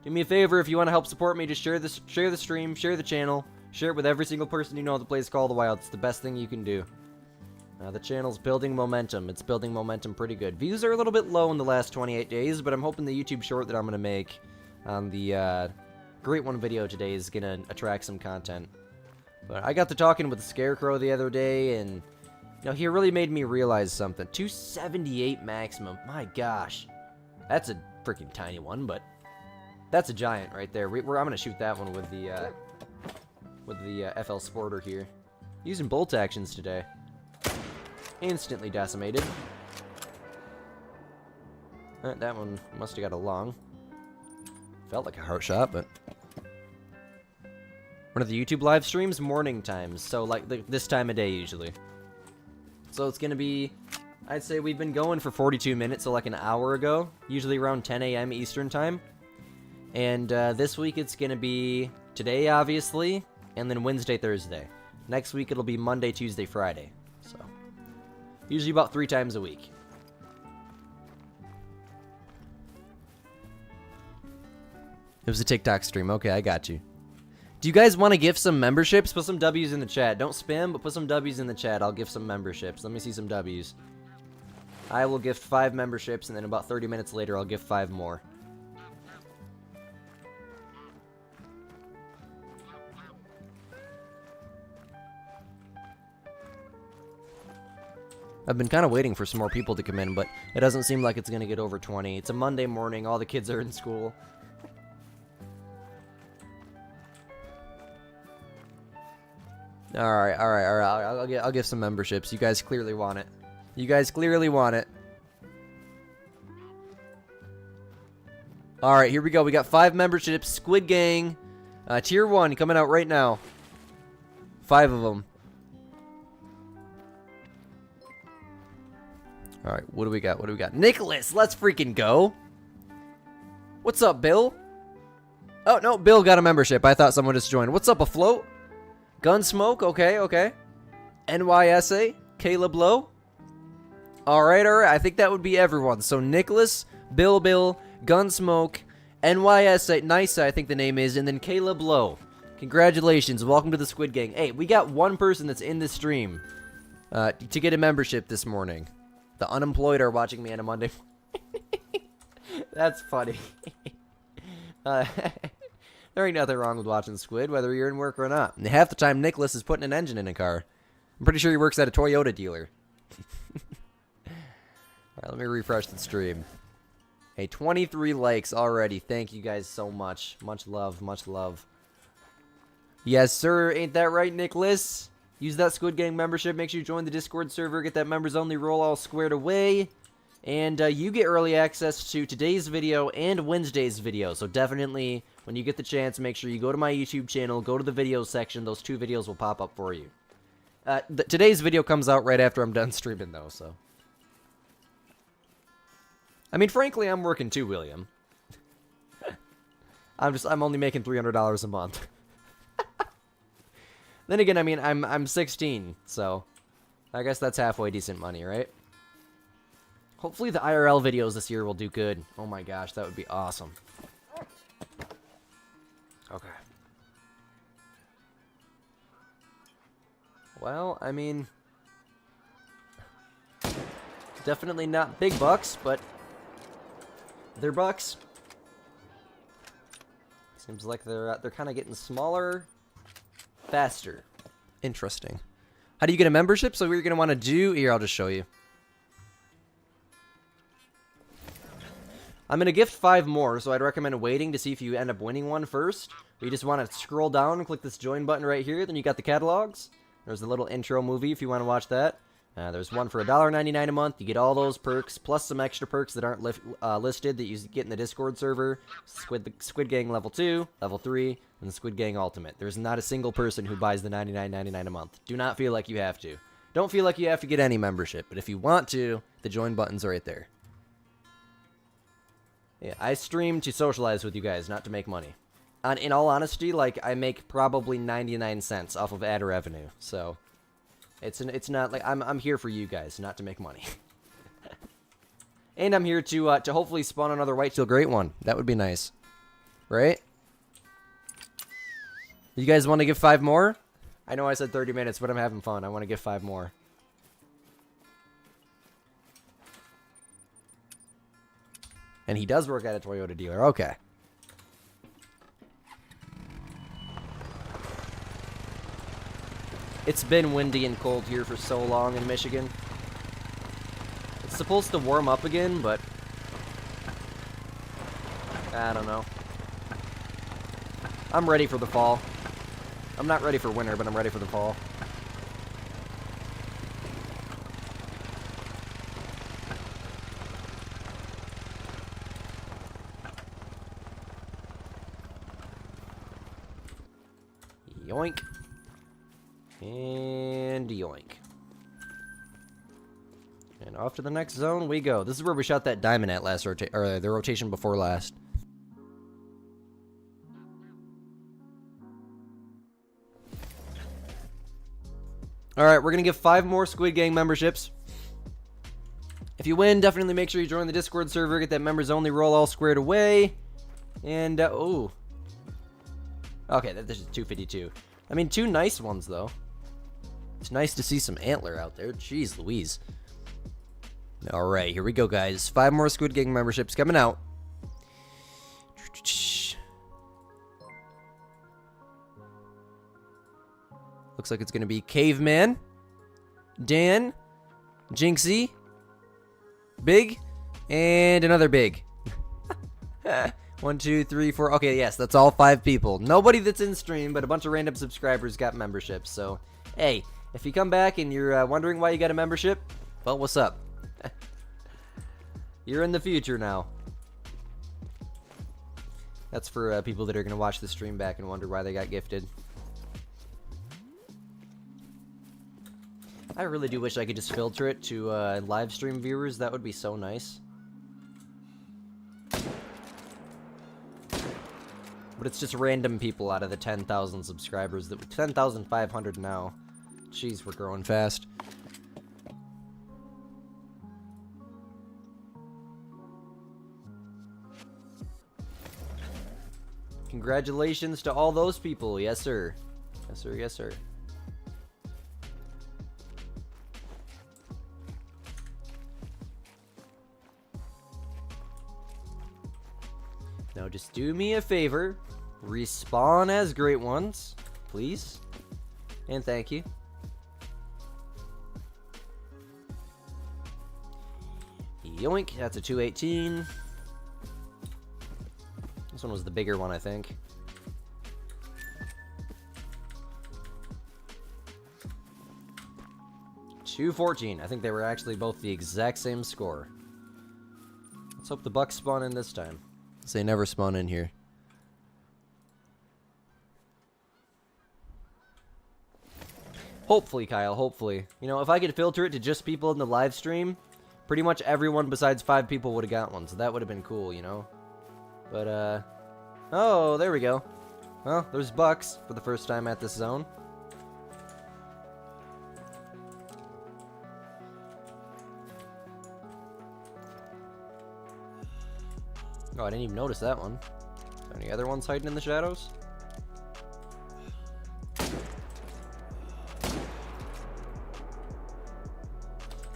Do me a favor, if you want to help support me, just share the stream, share the channel, share it with every single person you know that plays Call of the Wild. It's the best thing you can do. The channel's building momentum. It's building momentum pretty good. Views are a little bit low in the last 28 days, but I'm hoping the YouTube short that I'm going to make on the Great One video today is going to attract some content. But I got to talking with the Scarecrow the other day, and you know, he really made me realize something. 278 maximum. My gosh. That's a freaking tiny one, but that's a giant right there. I'm going to shoot that one with the FL Sporter here. Using bolt actions today. Instantly decimated. That one must have got a long. Felt like a heart shot, but... One of the YouTube live streams, morning times. So, like, this time of day, usually. So, it's gonna be... I'd say we've been going for 42 minutes, so like an hour ago. Usually around 10 a.m. Eastern time. And, this week it's gonna be... Today, obviously. And then Wednesday, Thursday. Next week it'll be Monday, Tuesday, Friday. So... Usually about 3 times a week. It was a TikTok stream. Okay, I got you. Do you guys want to gift some memberships? Put some W's in the chat. Don't spam, but put some W's in the chat. I'll gift some memberships. Let me see some W's. I will gift 5 memberships, and then about 30 minutes later, I'll gift 5 more. I've been kind of waiting for some more people to come in, but it doesn't seem like it's going to get over 20. It's a Monday morning. All the kids are in school. Alright. I'll give some memberships. You guys clearly want it. You guys clearly want it. Alright, here we go. We got 5 memberships. Squid Gang. Tier 1 coming out right now. 5 of them. Alright, what do we got? What do we got? Nicholas, let's freaking go. What's up, Bill? Oh, no, Bill got a membership. I thought someone just joined. What's up, Afloat? Gunsmoke, okay. NYSA, Caleb Lowe. Alright. I think that would be everyone. So, Nicholas, Bill, Gunsmoke, NYSA, Nisa, I think the name is, and then Caleb Lowe. Congratulations. Welcome to the Squid Gang. Hey, we got one person that's in the stream to get a membership this morning. The unemployed are watching me on a Monday. That's funny. There ain't nothing wrong with watching Squid, whether you're in work or not. And half the time, Nicholas is putting an engine in a car. I'm pretty sure he works at a Toyota dealer. Alright, let me refresh the stream. Hey, 23 likes already. Thank you guys so much. Much love, much love. Yes, sir. Ain't that right, Nicholas? Use that Squid Gang membership. Make sure you join the Discord server. Get that members only role all squared away. And you get early access to today's video and Wednesday's video. So definitely, when you get the chance, make sure you go to my YouTube channel, go to the videos section. Those 2 videos will pop up for you. Today's video comes out right after I'm done streaming, though, so. I mean, frankly, I'm working too, William. I'm only making $300 a month. Then again, I mean, I'm 16, so I guess that's halfway decent money, right? Hopefully the IRL videos this year will do good. Oh my gosh, that would be awesome. Okay. Well, I mean, definitely not big bucks, but they're bucks. Seems like they're kind of getting smaller, faster. Interesting. How do you get a membership? So what you're gonna want to do here, I'll just show you. I'm gonna gift 5 more, so I'd recommend waiting to see if you end up winning one first. Or you just want to scroll down and click this join button right here. Then you got the catalogs. There's a little intro movie if you want to watch that. There's one for $1.99 a month. You get all those perks, plus some extra perks that aren't listed that you get in the Discord server. Squid Gang Level 2, Level 3, and the Squid Gang Ultimate. There's not a single person who buys the $99.99 a month. Do not feel like you have to. Don't feel like you have to get any membership, but if you want to, the join button's right there. Yeah, I stream to socialize with you guys, not to make money. In all honesty, like, I make probably 99 cents off of ad revenue, so it's not like I'm here for you guys, not to make money. And I'm here to hopefully spawn another whitetail great one. That would be nice, right? You guys want to give 5 more? I know I said 30 minutes, but I'm having fun. I want to give 5 more. And he does work at a Toyota dealer. Okay. It's been windy and cold here for so long in Michigan. It's supposed to warm up again, but I don't know. I'm ready for the fall. I'm not ready for winter, but I'm ready for the fall. Yoink. And yoink. And off to the next zone we go. This is where we shot that diamond at last or the rotation before last. Alright, we're gonna give 5 more Squid Gang memberships. If you win, definitely make sure you join the Discord server, get that members only role all squared away. And, ooh. Okay, this is 252. I mean, 2 nice ones, though. It's nice to see some antler out there. Jeez Louise. Alright, here we go, guys. 5 more Squid Gang memberships coming out. Looks like it's going to be Caveman, Dan, Jinxie, Big, and another Big. 1, 2, 3, 4. Okay, yes, that's all 5 people. Nobody that's in stream, but a bunch of random subscribers got memberships. So, hey, if you come back and you're wondering why you got a membership, well, what's up? You're in the future now. That's for people that are going to watch the stream back and wonder why they got gifted. I really do wish I could just filter it to live stream viewers. That would be so nice. But it's just random people out of the 10,000 subscribers. 10,500 now. Jeez, we're growing fast. Congratulations to all those people. Yes, sir. Yes, sir. Yes, sir. Now just do me a favor. Respawn as great ones, please. And thank you. Yoink, that's a 218. This one was the bigger one, I think. $214. I think they were actually both the exact same score. Let's hope the Bucks spawn in this time. They never spawn in here. Hopefully, Kyle, hopefully. You know, if I could filter it to just people in the live stream, pretty much everyone besides 5 people would have got one, so that would have been cool, you know? But, oh, there we go. Well, there's Bucks for the first time at this zone. Oh, I didn't even notice that one. Are there any other ones hiding in the shadows?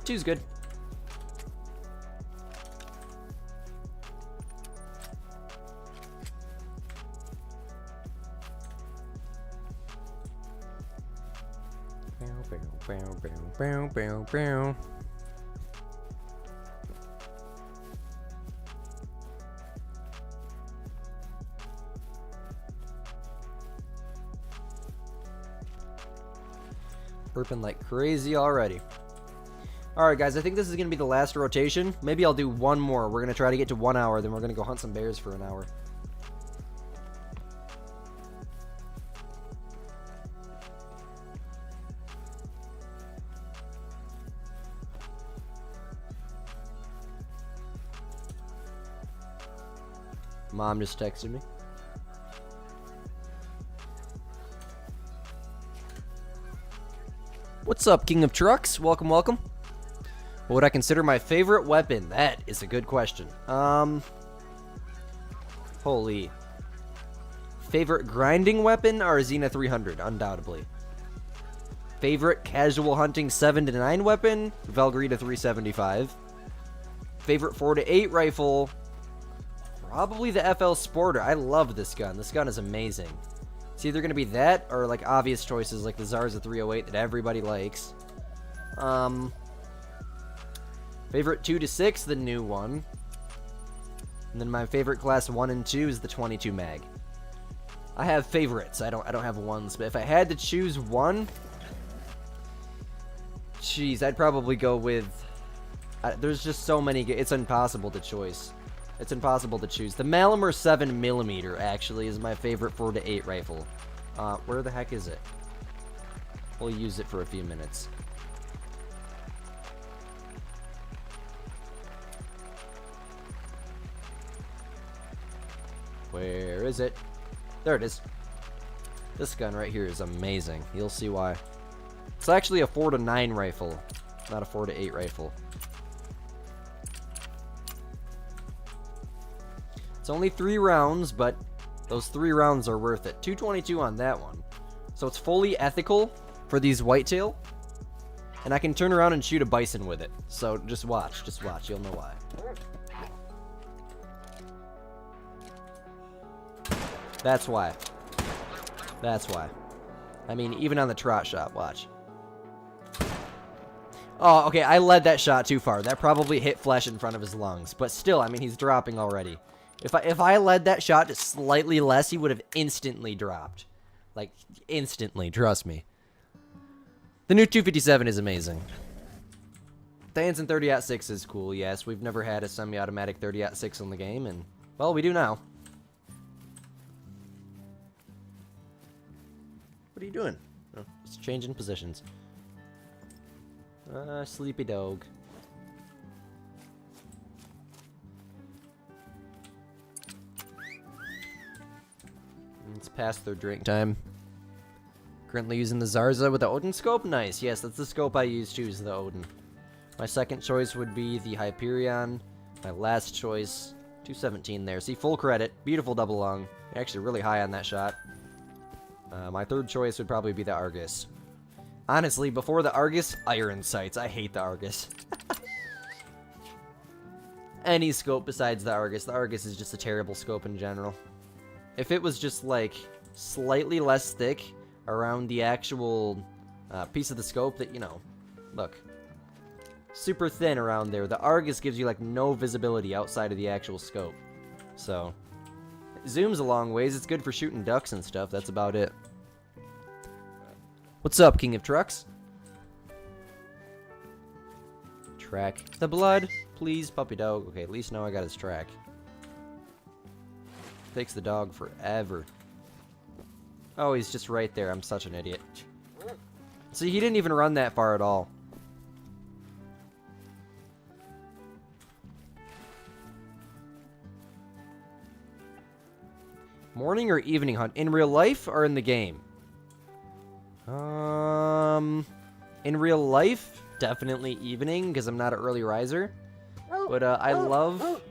Two's good. Burping like crazy already. Alright guys, I think this is going to be the last rotation. Maybe I'll do one more. We're going to try to get to 1 hour, then we're going to go hunt some bears for an hour. Mom just texted me. What's up, King of Trucks? Welcome, welcome. What would I consider my favorite weapon? That is a good question. Holy. Favorite grinding weapon? Or Xena 300, undoubtedly. Favorite casual hunting 7 to 9 weapon? Valgrita 375. Favorite 4 to 8 rifle? Probably the FL Sporter. I love this gun. This gun is amazing. It's either going to be that or like obvious choices like the Zarza 308 that everybody likes. Favorite 2 to 6, the new one. And then my favorite class 1 and 2 is the 22 mag. I have favorites. I don't have ones, but if I had to choose one, jeez, I'd probably go with there's just so many. It's impossible to choose. It's impossible to choose. The Malamur 7mm actually is my favorite 4 to 8 rifle. Where the heck is it? We'll use it for a few minutes. Where is it? There it is. This gun right here is amazing. You'll see why. It's actually a 4 to 9 rifle, not a 4 to 8 rifle. It's only 3 rounds, but those 3 rounds are worth it. 222 on that one. So it's fully ethical for these whitetail. And I can turn around and shoot a bison with it. So just watch, you'll know why. That's why. That's why. I mean, even on the trot shot, watch. Oh, okay, I led that shot too far. That probably hit flesh in front of his lungs. But still, I mean, he's dropping already. If I led that shot just slightly less, he would have instantly dropped. Like, instantly, trust me. The new 257 is amazing. The Hansen 30-06 is cool, yes. We've never had a semi-automatic 30-06 in the game, and, well, we do now. What are you doing? Oh, just changing positions. Sleepy dog. It's past their drink time. Currently using the Zarza with the Odin scope. Nice. Yes, that's the scope I use too, is the Odin. My second choice would be the Hyperion. My last choice, 217 there. See, full credit. Beautiful double lung. Actually really high on that shot. My third choice would probably be the Argus. Honestly, before the Argus, iron sights. I hate the Argus. Any scope besides the Argus. The Argus is just a terrible scope in general. If it was just, like, slightly less thick around the actual piece of the scope that, you know, look. super thin around there. The Argus gives you, like, no visibility outside of the actual scope. So, it zooms a long ways. It's good for shooting ducks and stuff. That's about it. What's up, King of Trucks? Track the blood. Please, puppy dog. Okay, at least now I got his track. Takes the dog forever. Oh, he's just right there. I'm such an idiot. See, he didn't even run that far at all. Morning or evening hunt? In real life or in the game? In real life, definitely evening, because I'm not an early riser. But I love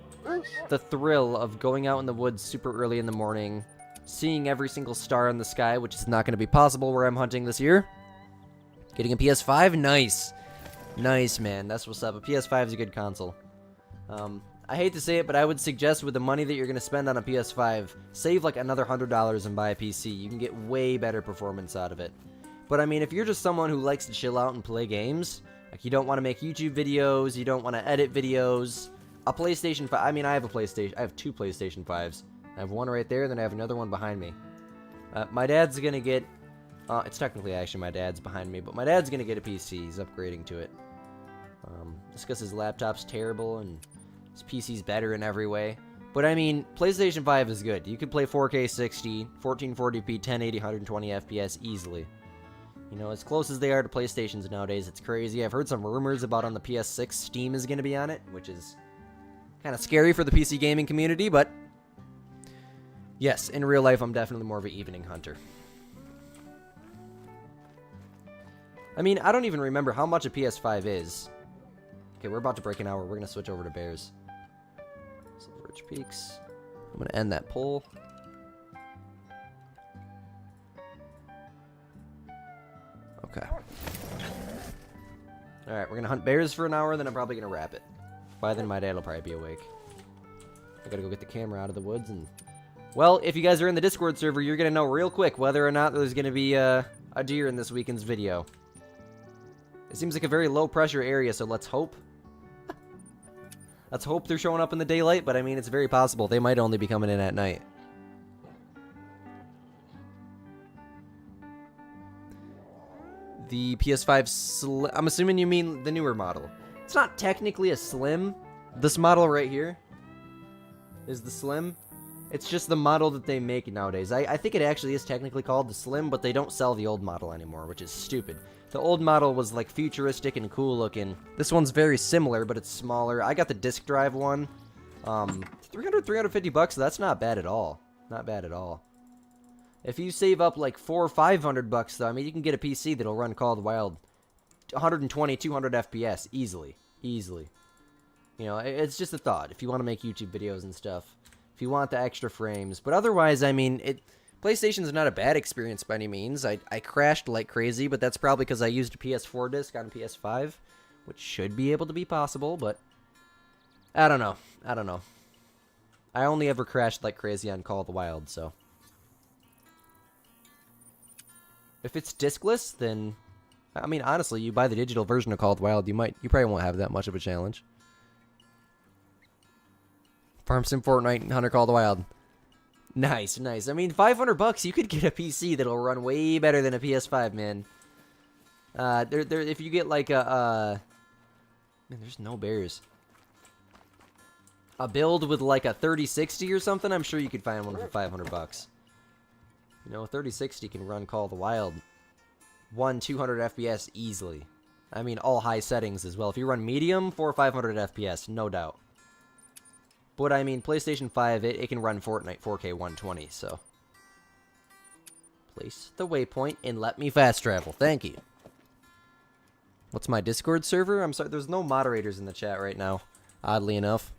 the thrill of going out in the woods super early in the morning, seeing every single star in the sky, which is not going to be possible where I'm hunting this year. Getting a PS5? Nice. Nice, man. That's what's up. A PS5 is a good console. I hate to say it, but I would suggest with the money that you're going to spend on a PS5, save like another $100 and buy a PC. You can get way better performance out of it. But I mean, if you're just someone who likes to chill out and play games, like you don't want to make YouTube videos, you don't want to edit videos, a PlayStation 5, I mean, I have a PlayStation, I have 2 PlayStation 5s. I have one right there, then I have another one behind me. My dad's going to get, it's technically actually my dad's behind me, but my dad's going to get a PC. He's upgrading to it. Just because his laptop's terrible and his PC's better in every way. But I mean, PlayStation 5 is good. You can play 4K 60, 1440p, 1080, 120 FPS easily. You know, as close as they are to PlayStations nowadays, it's crazy. I've heard some rumors about on the PS6, Steam is going to be on it, which is kind of scary for the PC gaming community, but yes, in real life, I'm definitely more of an evening hunter. I mean, I don't even remember how much a PS5 is. Okay, we're about to break an hour. We're going to switch over to bears. Silver Ridge Peaks. I'm going to end that poll. Okay. Alright, we're going to hunt bears for an hour, then I'm probably going to wrap it. By then, my dad will probably be awake. I got to go get the camera out of the woods and... Well, if you guys are in the Discord server, you're going to know real quick whether or not there's going to be a deer in this weekend's video. It seems like a very low-pressure area, so let's hope. Let's hope they're showing up in the daylight, but I mean, it's very possible. They might only be coming in at night. The PS5 Slim... I'm assuming you mean the newer model. It's not technically a Slim. This model right here is the Slim. It's just the model that they make nowadays. I think it actually is technically called the Slim, but they don't sell the old model anymore, which is stupid. The old model was like futuristic and cool looking. This one's very similar, but it's smaller. I got the disc drive one. 350 bucks, so that's not bad at all. Not bad at all. If you save up like 400 or 500 bucks, though, I mean, you can get a PC that'll run Call of the Wild 120, 200 FPS easily. Easily. You know, it's just a thought. If you want to make YouTube videos and stuff. If you want the extra frames. But otherwise, I mean, PlayStation's not a bad experience by any means. I crashed like crazy, but that's probably because I used a PS4 disc on PS5, which should be able to be possible, but I don't know. I don't know. I only ever crashed like crazy on Call of the Wild, so. If it's discless, then, I mean, honestly, you buy the digital version of Call of the Wild, you probably won't have that much of a challenge. Farm Sim, Fortnite, and Hunter Call of the Wild. Nice, nice. I mean, 500 bucks, you could get a PC that'll run way better than a PS5, man. If you get like a, man, there's no bears. A build with like a 3060 or something, I'm sure you could find one for 500 bucks. You know, a 3060 can run Call of the Wild 200 FPS easily. I mean, all high settings as well. If you run medium, 400 or 500 FPS, no doubt. But I mean, PlayStation 5, it can run Fortnite 4K 120, so. Place the waypoint and let me fast travel. Thank you. What's my Discord server? I'm sorry, there's no moderators in the chat right now, oddly enough.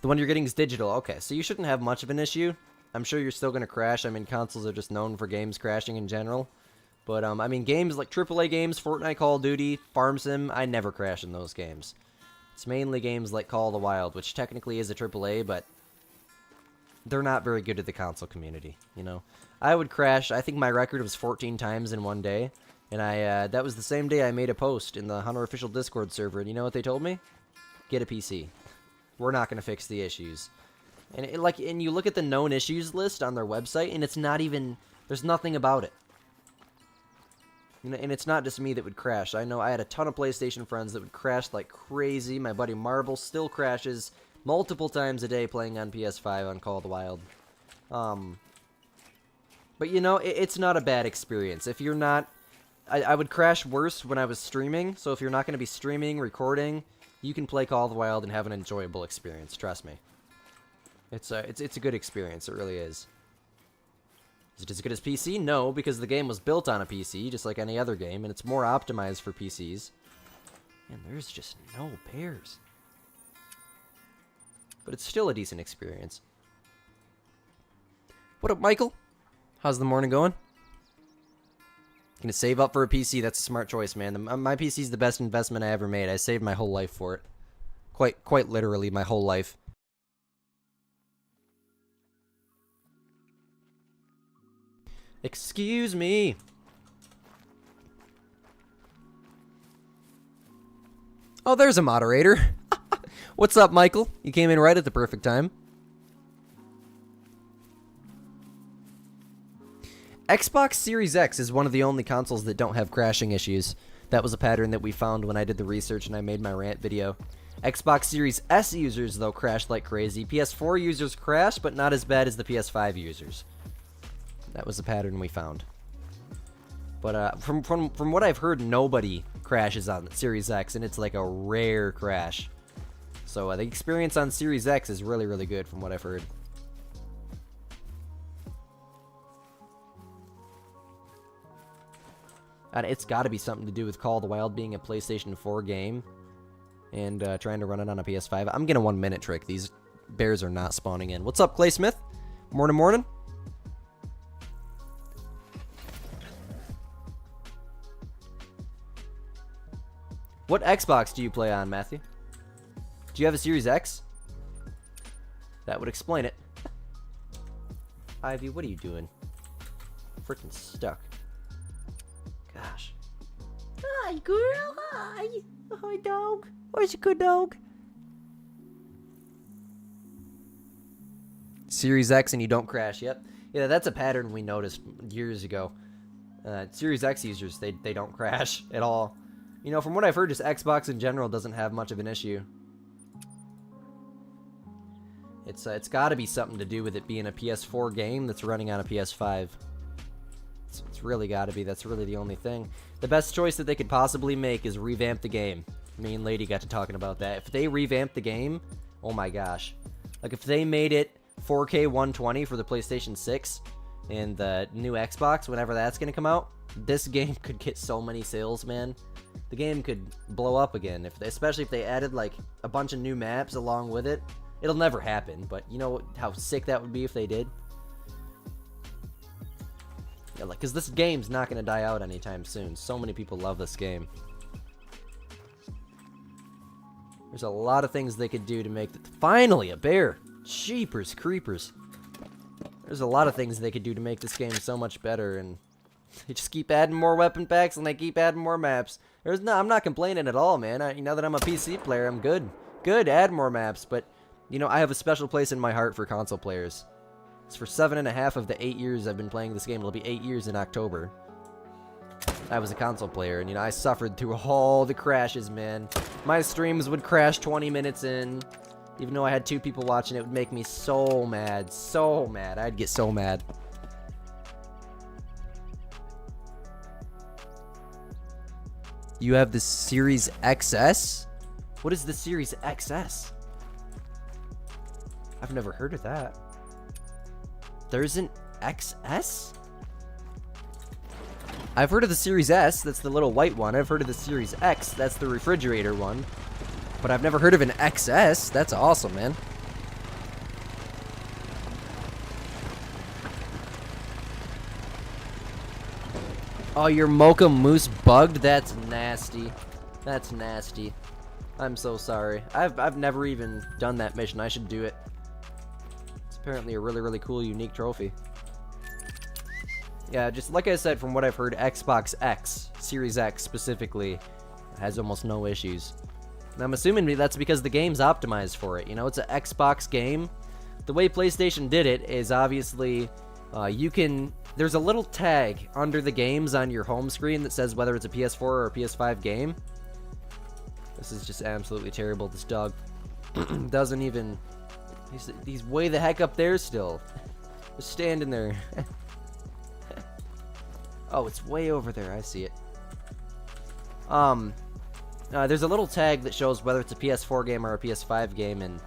The one you're getting is digital. Okay, so you shouldn't have much of an issue. I'm sure you're still going to crash. I mean, consoles are just known for games crashing in general. But, I mean, games like AAA games, Fortnite, Call of Duty, Farm Sim, I never crash in those games. It's mainly games like Call of the Wild, which technically is a AAA, but they're not very good to the console community, you know? I would crash, I think my record was 14 times in one day, And that was the same day I made a post in the Hunter official Discord server, and you know what they told me? Get a PC. We're not gonna fix the issues. And and you look at the known issues list on their website, and it's not even, there's nothing about it. You know, and it's not just me that would crash. I know I had a ton of PlayStation friends that would crash like crazy. My buddy Marble still crashes multiple times a day playing on PS5 on Call of the Wild. But you know, it's not a bad experience. If you're not, I would crash worse when I was streaming. So if you're not going to be streaming, recording, you can play Call of the Wild and have an enjoyable experience. Trust me. It's a good experience. It really is. Is it as good as PC? No, because the game was built on a PC, just like any other game, and it's more optimized for PCs. And there's just no bears. But it's still a decent experience. What up, Michael? How's the morning going? Gonna save up for a PC. That's a smart choice, man. My PC's the best investment I ever made. I saved my whole life for it. Quite literally, my whole life. Excuse me. Oh, there's a moderator. What's up, Michael? You came in right at the perfect time. Xbox Series X is one of the only consoles that don't have crashing issues. That was a pattern that we found when I did the research and I made my rant video. Xbox Series S users, though, crashed like crazy. PS4 users crash, but not as bad as the PS5 users. That was a pattern we found. But from what I've heard, nobody crashes on Series X, and it's like a rare crash. So the experience on Series X is really, really good from what I've heard. And it's got to be something to do with Call of the Wild being a PlayStation 4 game and trying to run it on a PS5. I'm going to 1 minute trick. These bears are not spawning in. What's up, Clay Smith? Morning, morning. What Xbox do you play on, Matthew? Do you have a Series X? That would explain it. Ivy, what are you doing? Freaking stuck. Gosh. Hi, girl. Hi. Hi, dog. Where's your good dog? Series X and you don't crash. Yep. Yeah, that's a pattern we noticed years ago. Series X users, they don't crash at all. You know, from what I've heard, just Xbox in general doesn't have much of an issue. It's got to be something to do with it being a PS4 game that's running on a PS5. It's really got to be. That's really the only thing. The best choice that they could possibly make is revamp the game. Me and Lady got to talking about that. If they revamp the game, oh my gosh. Like if they made it 4K 120 for the PlayStation 6 and the new Xbox, whenever that's going to come out, this game could get so many sales, man. The game could blow up again, especially if they added like a bunch of new maps along with it. It'll never happen, but you know how sick that would be if they did? Yeah, like, because this game's not going to die out anytime soon. So many people love this game. There's a lot of things they could do to make it. Finally, a bear! Jeepers creepers. There's a lot of things they could do to make this game so much better, and they just keep adding more weapon packs and they keep adding more maps. I'm not complaining at all, man. Now that I'm a PC player, I'm good. Good, add more maps, but you know, I have a special place in my heart for console players. It's for 7.5 of the 8 years I've been playing this game. It'll be 8 years in October. I was a console player, and you know, I suffered through all the crashes, man. My streams would crash 20 minutes in. Even though I had 2 people watching, it would make me so mad. So mad. I'd get so mad. You have the Series XS? What is the Series XS? I've never heard of that. There's an XS? I've heard of the Series S, that's the little white one. I've heard of the Series X, that's the refrigerator one. But I've never heard of an XS. That's awesome, man. Oh, your Mocha Moose bugged? That's nasty. That's nasty. I'm so sorry. I've never even done that mission. I should do it. It's apparently a really, really cool, unique trophy. Yeah, just like I said, from what I've heard, Xbox X, Series X specifically, has almost no issues. And I'm assuming that's because the game's optimized for it. You know, it's an Xbox game. The way PlayStation did it is obviously there's a little tag under the games on your home screen that says whether it's a PS4 or a PS5 game. This is just absolutely terrible. This dog doesn't even... He's way the heck up there still. Just standing there. Oh, it's way over there. I see it. There's a little tag that shows whether it's a PS4 game or a PS5 game, and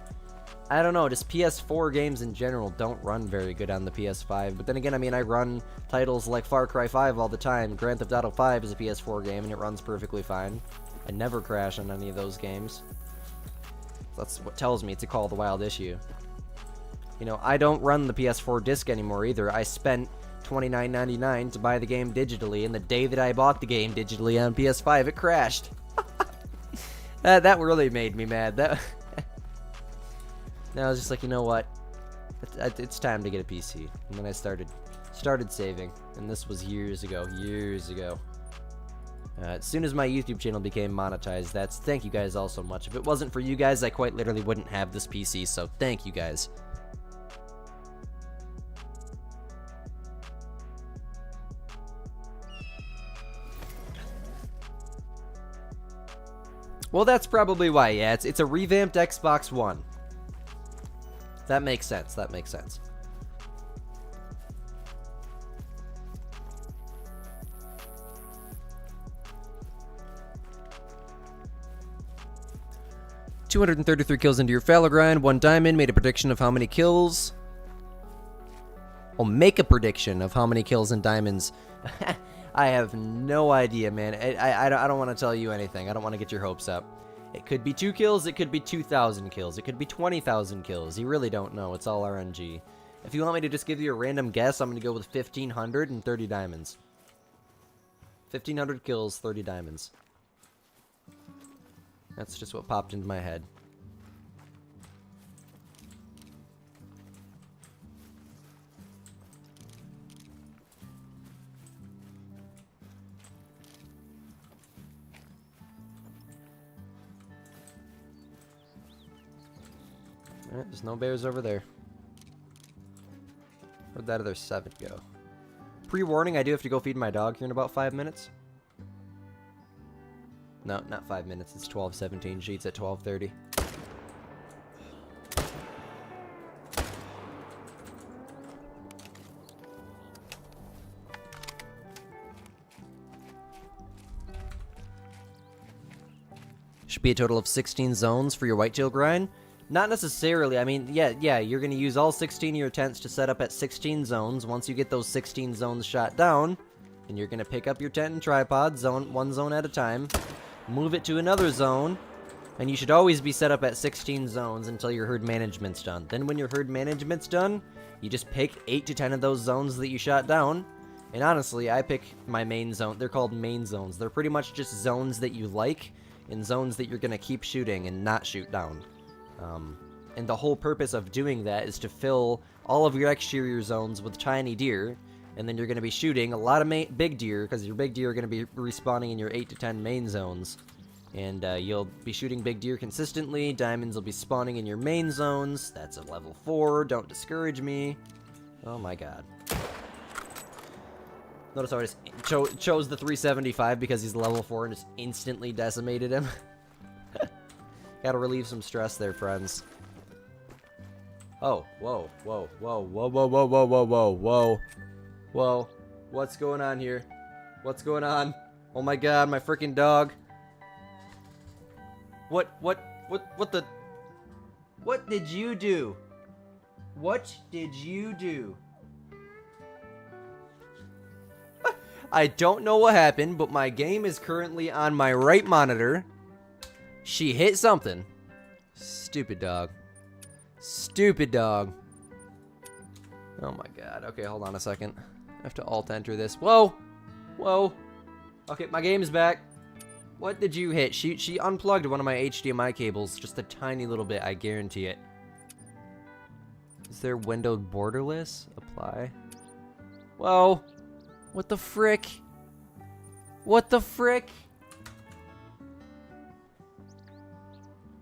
I don't know, just PS4 games in general don't run very good on the PS5. But then again, I mean, I run titles like Far Cry 5 all the time. Grand Theft Auto 5 is a PS4 game, and it runs perfectly fine. I never crash on any of those games. That's what tells me it's a Call of the Wild issue. You know, I don't run the PS4 disc anymore either. I spent $29.99 to buy the game digitally, and the day that I bought the game digitally on PS5, it crashed. That really made me mad. Now I was just like, you know what? It's time to get a PC. And then I started saving, and this was years ago. As soon as my YouTube channel became monetized, thank you guys all so much. If it wasn't for you guys, I quite literally wouldn't have this PC, so thank you guys. Well, that's probably why, yeah, it's a revamped Xbox One. That makes sense, $233 kills into your fallow grind, 1 diamond, made a prediction of how many kills. Oh, make a prediction of how many kills and diamonds. I have no idea, man. I don't want to tell you anything. I don't want to get your hopes up. It could be 2 kills. It could be 2,000 kills. It could be 20,000 kills. You really don't know. It's all RNG. If you want me to just give you a random guess, I'm going to go with 1,500 and 30 diamonds. 1,500 kills, 30 diamonds. That's just what popped into my head. Alright, there's no bears over there. Where'd that other 7 go? Pre-warning, I do have to go feed my dog here in about 5 minutes. No, not 5 minutes. It's 12:17. Sheets at 12:30. Should be a total of 16 zones for your whitetail grind. Not necessarily. I mean, yeah, you're going to use all 16 of your tents to set up at 16 zones. Once you get those 16 zones shot down, and you're going to pick up your tent and tripod, one zone at a time, move it to another zone, and you should always be set up at 16 zones until your herd management's done. Then when your herd management's done, you just pick 8 to 10 of those zones that you shot down. And honestly, I pick my main zone. They're called main zones. They're pretty much just zones that you like, and zones that you're going to keep shooting and not shoot down. And the whole purpose of doing that is to fill all of your exterior zones with tiny deer, and then you're going to be shooting a lot of big deer, because your big deer are going to be respawning in your 8 to 10 main zones. And you'll be shooting big deer consistently. Diamonds will be spawning in your main zones. That's a level 4. Don't discourage me. Oh my god. Notice how I just chose the 375 because he's level 4 and just instantly decimated him. Gotta relieve some stress there, friends. Oh, whoa. Whoa. What's going on here? What's going on? Oh my god, my freaking dog. What the? What did you do? What did you do? I don't know what happened, but my game is currently on my right monitor. She hit something. Stupid dog. Stupid dog. Oh my god. Okay, hold on a second. I have to alt-enter this. Whoa! Whoa! Okay, my game is back. What did you hit? She unplugged one of my HDMI cables just a tiny little bit, I guarantee it. Is there windowed borderless? Apply. Whoa! What the frick? What the frick?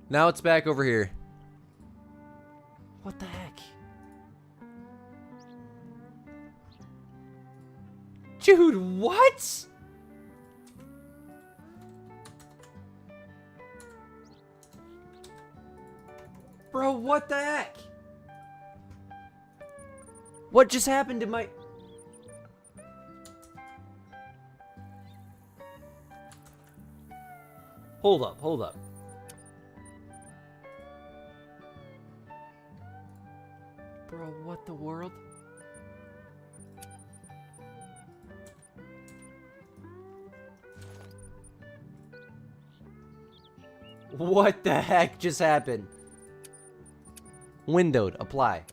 Now it's back over here. What the heck? Dude, what? Bro, what the heck? What just happened to my... Hold up, hold up. Bro, what the world? What the heck just happened? Windowed, apply.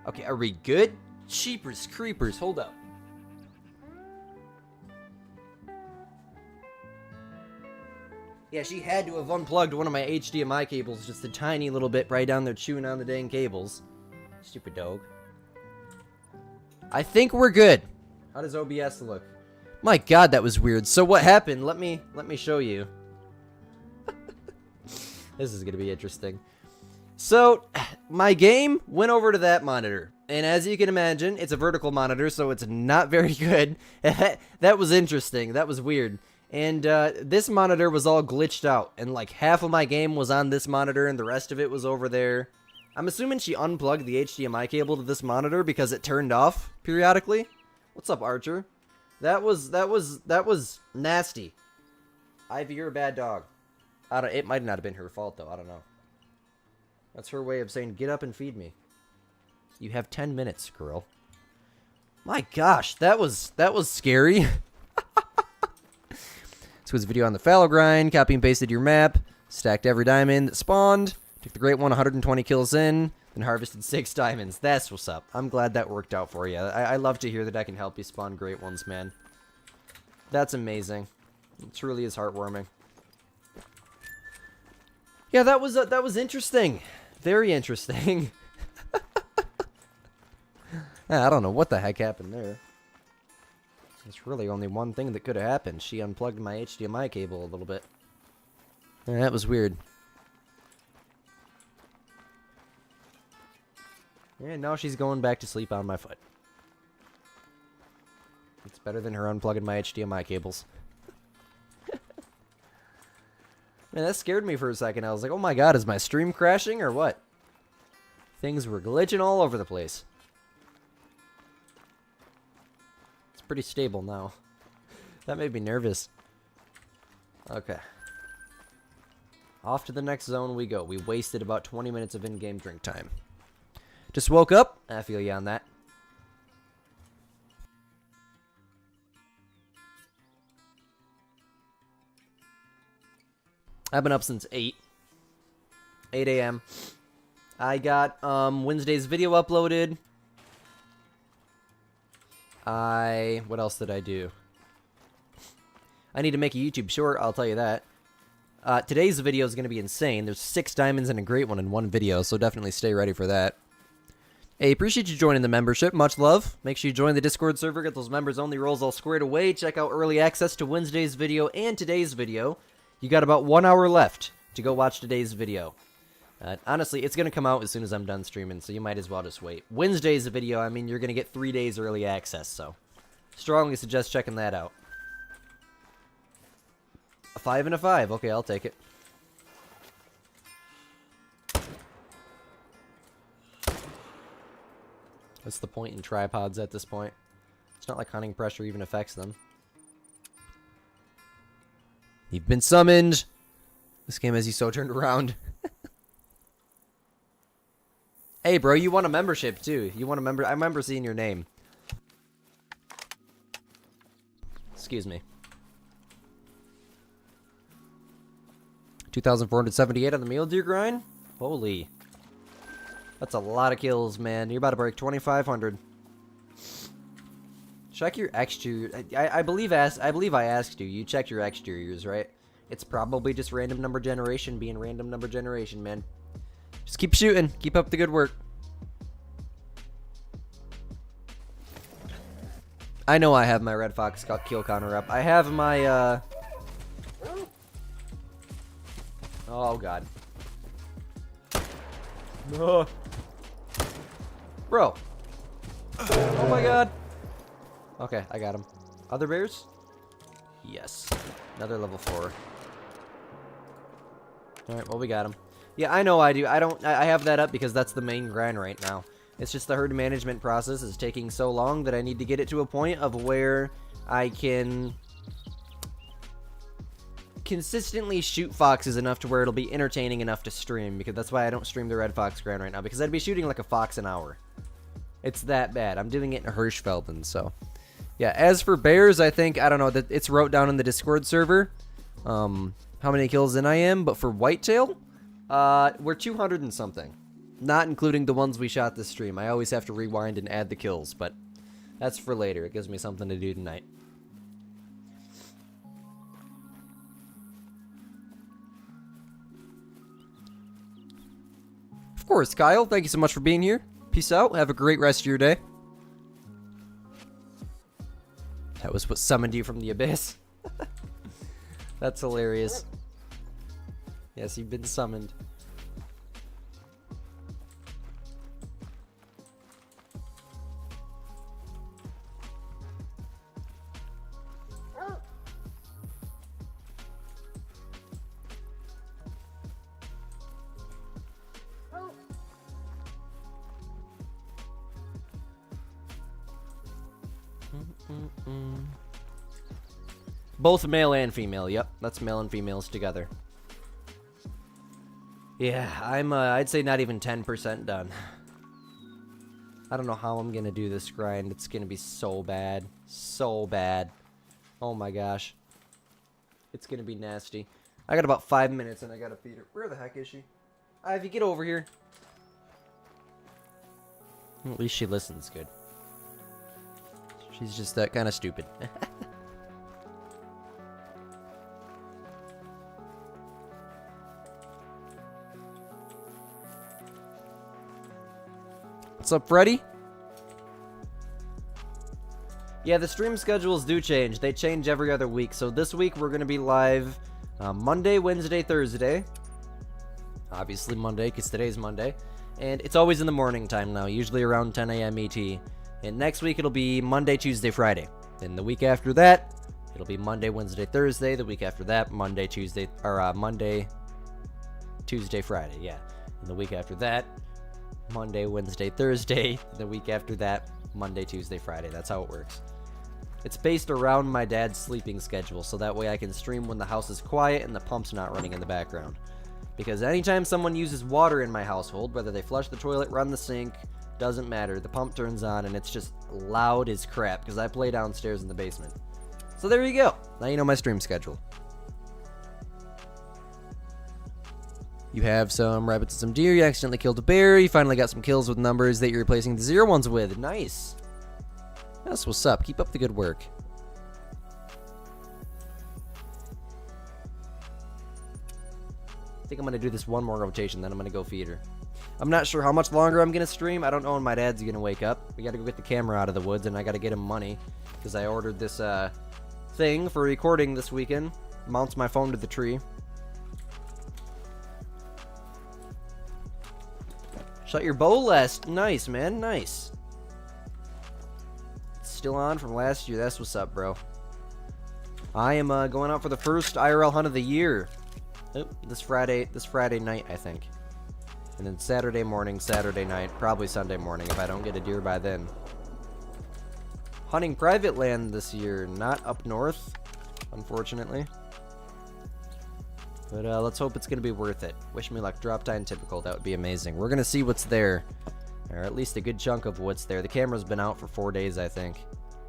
Okay, are we good? Cheapers, creepers, hold up. Yeah, she had to have unplugged one of my HDMI cables just a tiny little bit right down there chewing on the dang cables. Stupid dog. I think we're good. How does OBS look? My god, that was weird. So what happened? Let me show you. This is gonna be interesting. So, my game went over to that monitor. And as you can imagine, it's a vertical monitor, so it's not very good. That was interesting. That was weird. And this monitor was all glitched out. And like half of my game was on this monitor and the rest of it was over there. I'm assuming she unplugged the HDMI cable to this monitor because it turned off periodically. What's up, Archer? That was nasty. Ivy, you're a bad dog. It might not have been her fault though. I don't know. That's her way of saying, get up and feed me. You have 10 minutes, girl. My gosh, that was scary. This was a video on the fallow grind. Copy and pasted your map. Stacked every diamond that spawned. Took the great one 120 kills in. Then harvested 6 diamonds. That's what's up. I'm glad that worked out for you. I love to hear that I can help you spawn great ones, man. That's amazing. It truly is heartwarming. Yeah, that was interesting. Very interesting. I don't know what the heck happened there. There's really only one thing that could have happened. She unplugged my HDMI cable a little bit. Yeah, that was weird. Yeah, now she's going back to sleep on my foot. It's better than her unplugging my HDMI cables. Man, that scared me for a second. I was like, oh my god, is my stream crashing or what? Things were glitching all over the place. It's pretty stable now. That made me nervous. Okay. Off to the next zone we go. We wasted about 20 minutes of in-game drink time. Just woke up. I feel you on that. I've been up since 8 a.m. I got Wednesday's video uploaded. What else did I do? I need to make a YouTube short, I'll tell you that. Today's video is going to be insane. There's 6 diamonds and a great one in one video, so definitely stay ready for that. Hey, appreciate you joining the membership. Much love. Make sure you join the Discord server, get those members-only roles all squared away. Check out early access to Wednesday's video and today's video. You got about 1 hour left to go watch today's video. Honestly, it's going to come out as soon as I'm done streaming, so you might as well just wait. Wednesday's video, I mean, you're going to get 3 days early access, so strongly suggest checking that out. A 5 and a 5. Okay, I'll take it. What's the point in tripods at this point? It's not like hunting pressure even affects them. You've been summoned. This game has you so turned around. Hey, bro, you want a membership, too. You want a member? I remember seeing your name. Excuse me. 2,478 on the meal deer grind? Holy. That's a lot of kills, man. You're about to break 2,500. Check your exterior. I believe I asked you. You checked your exteriors, right? It's probably just random number generation being random number generation, man. Just keep shooting. Keep up the good work. I know I have my red fox kill counter up. I have my, Oh, God. No. Bro. Oh, my God. Okay, I got him. Other bears? Yes. Another level 4. Alright, well, we got him. Yeah, I know I do. I have that up because that's the main grind right now. It's just the herd management process is taking so long that I need to get it to a point of where I can consistently shoot foxes enough to where it'll be entertaining enough to stream, because that's why I don't stream the red fox grind right now, because I'd be shooting like a fox an hour. It's that bad. I'm doing it in Hirschfelden, so yeah. As for bears, I think, I don't know, that it's wrote down in the Discord server how many kills in I am, but for whitetail, we're 200 and something, not including the ones we shot this stream. I always have to rewind and add the kills, but that's for later. It gives me something to do tonight. Of course, Kyle, thank you so much for being here. Peace out. Have a great rest of your day. That was what summoned you from the abyss. That's hilarious. Yes, you've been summoned. Both male and female. Yep, that's male and females together. Yeah, I'm, I'd say not even 10% done. I don't know how I'm gonna do this grind. It's gonna be so bad. So bad. Oh my gosh. It's gonna be nasty. I got about 5 minutes and I gotta feed her. Where the heck is she? Ivy, get over here. At least she listens good. She's just that kind of stupid. What's up, Freddy? Yeah, the stream schedules do change. They change every other week. So this week we're going to be live Monday, Wednesday, Thursday. Obviously Monday, because today's Monday. And it's always in the morning time now, usually around 10 a.m. ET. And next week it'll be Monday, Tuesday, Friday. And the week after that, it'll be Monday, Wednesday, Thursday. The week after that, Monday, Tuesday, or Monday, Tuesday, Friday. Yeah. And the week after that, Monday, Wednesday, Thursday. The week after that, Monday, Tuesday, Friday. That's how it works. It's based around my dad's sleeping schedule, so that way I can stream when the house is quiet and the pump's not running in the background. Because anytime someone uses water in my household, whether they flush the toilet, run the sink, doesn't matter, the pump turns on and it's just loud as crap, because I play downstairs in the basement. So there you go. Now you know my stream schedule. You have some rabbits and some deer. You accidentally killed a bear. You finally got some kills with numbers that you're replacing the 0 ones with. Nice. That's what's up. Keep up the good work. I think I'm going to do this one more rotation, then I'm going to go feed her. I'm not sure how much longer I'm going to stream. I don't know when my dad's going to wake up. We got to go get the camera out of the woods, and I got to get him money, because I ordered this thing for recording this weekend. Mounts my phone to the tree. Shot your bow last. Nice, man. Nice. It's still on from last year. That's what's up, bro. I am going out for the first IRL hunt of the year. Oh, this Friday night, I think. And then Saturday morning, Saturday night, probably Sunday morning if I don't get a deer by then. Hunting private land this year, not up north, unfortunately. But let's hope it's going to be worth it. Wish me luck. Drop time typical. That would be amazing. We're going to see what's there. Or at least a good chunk of what's there. The camera's been out for 4 days, I think.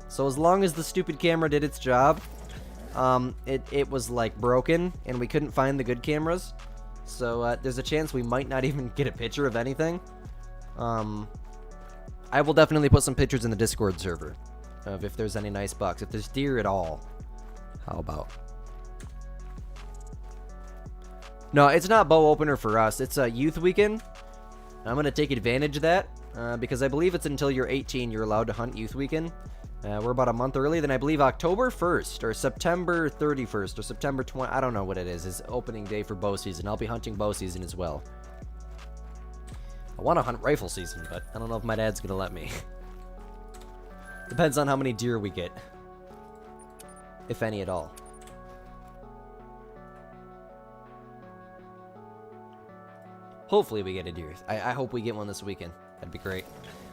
So as long as the stupid camera did its job, it was like broken and we couldn't find the good cameras. So there's a chance we might not even get a picture of anything. I will definitely put some pictures in the Discord server of if there's any nice bucks. If there's deer at all. How about... No, it's not bow opener for us. It's a youth weekend. I'm going to take advantage of that because I believe it's until you're 18 you're allowed to hunt youth weekend. We're about a month early. Then I believe October 1st or September 31st or September 20th. I don't know what it is opening day for bow season. I'll be hunting bow season as well. I want to hunt rifle season, but I don't know if my dad's going to let me. Depends on how many deer we get. If any at all. Hopefully we get a deer. I hope we get one this weekend. That'd be great.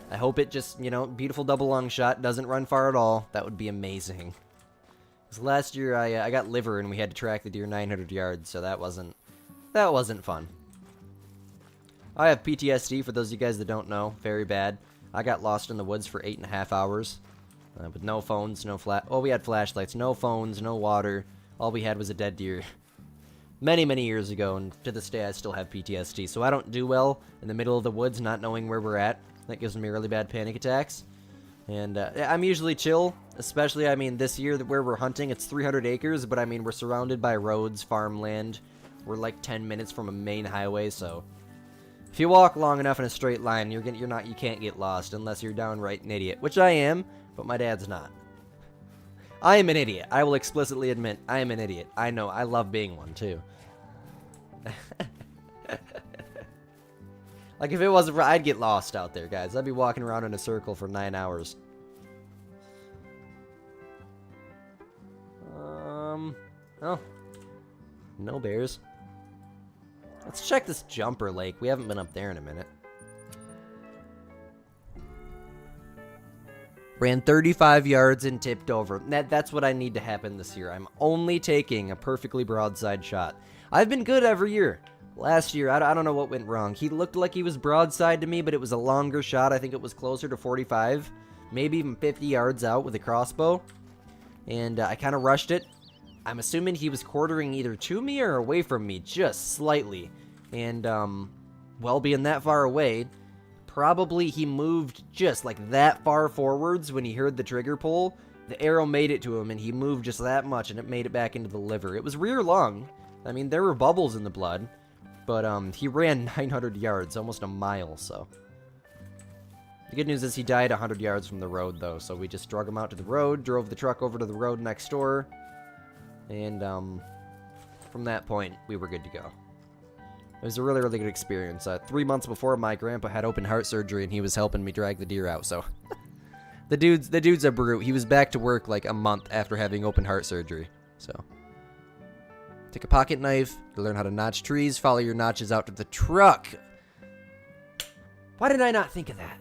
I hope it just, you know, beautiful double long shot, doesn't run far at all. That would be amazing. Because last year I got liver and we had to track the deer 900 yards, so that wasn't fun. I have PTSD, for those of you guys that don't know. Very bad. I got lost in the woods for 8.5 hours. With no phones, no oh, we had flashlights. No phones, no water. All we had was a dead deer. Many, many years ago, and to this day I still have PTSD. So I don't do well in the middle of the woods, not knowing where we're at. That gives me really bad panic attacks. And I'm usually chill, especially, I mean, this year where we're hunting, it's 300 acres, but I mean, we're surrounded by roads, farmland. We're like 10 minutes from a main highway, so if you walk long enough in a straight line, you can't get lost unless you're downright an idiot, which I am, but my dad's not. I am an idiot. I will explicitly admit I am an idiot. I know, I love being one too. Like, if it wasn't for, I'd get lost out there, guys. I'd be walking around in a circle for 9 hours. Oh. No bears. Let's check this jumper lake. We haven't been up there in a minute. Ran 35 yards and tipped over. That's what I need to happen this year. I'm only taking a perfectly broadside shot. I've been good every year. Last year, I don't know what went wrong. He looked like he was broadside to me, but it was a longer shot. I think it was closer to 45, maybe even 50 yards out with a crossbow. And I kind of rushed it. I'm assuming he was quartering either to me or away from me, just slightly. And, well, being that far away, probably he moved just like that far forwards when he heard the trigger pull. The arrow made it to him, and he moved just that much, and it made it back into the liver. It was rear lung. I mean, there were bubbles in the blood. But, he ran 900 yards, almost a mile, so. The good news is he died 100 yards from the road, though, so we just drug him out to the road, drove the truck over to the road next door, and, from that point, we were good to go. It was a really, really good experience. 3 months before, my grandpa had open heart surgery, and he was helping me drag the deer out, so. The dude's a brute. He was back to work, like, a month after having open heart surgery, so. Take a pocket knife to learn how to notch trees. Follow your notches out to the truck. Why did I not think of that?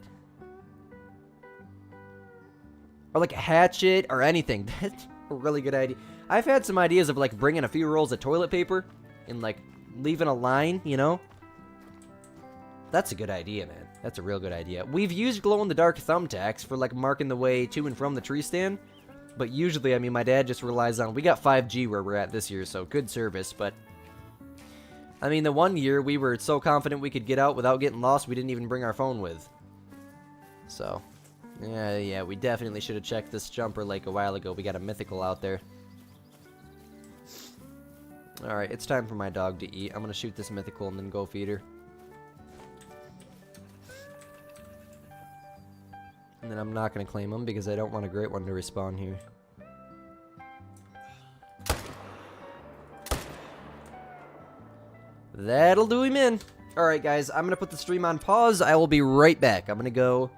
Or like a hatchet or anything. That's a really good idea. I've had some ideas of like bringing a few rolls of toilet paper and like leaving a line, you know? That's a good idea, man. That's a real good idea. We've used glow-in-the-dark thumbtacks for like marking the way to and from the tree stand. But usually, I mean, my dad just relies on... We got 5G where we're at this year, so good service, but... I mean, the one year, we were so confident we could get out without getting lost, we didn't even bring our phone with. So, yeah, we definitely should have checked this jumper lake a while ago. We got a mythical out there. Alright, it's time for my dog to eat. I'm gonna shoot this mythical and then go feed her. And then I'm not going to claim them because I don't want a great one to respawn here. That'll do him in. Alright guys, I'm going to put the stream on pause. I will be right back. I'm going to go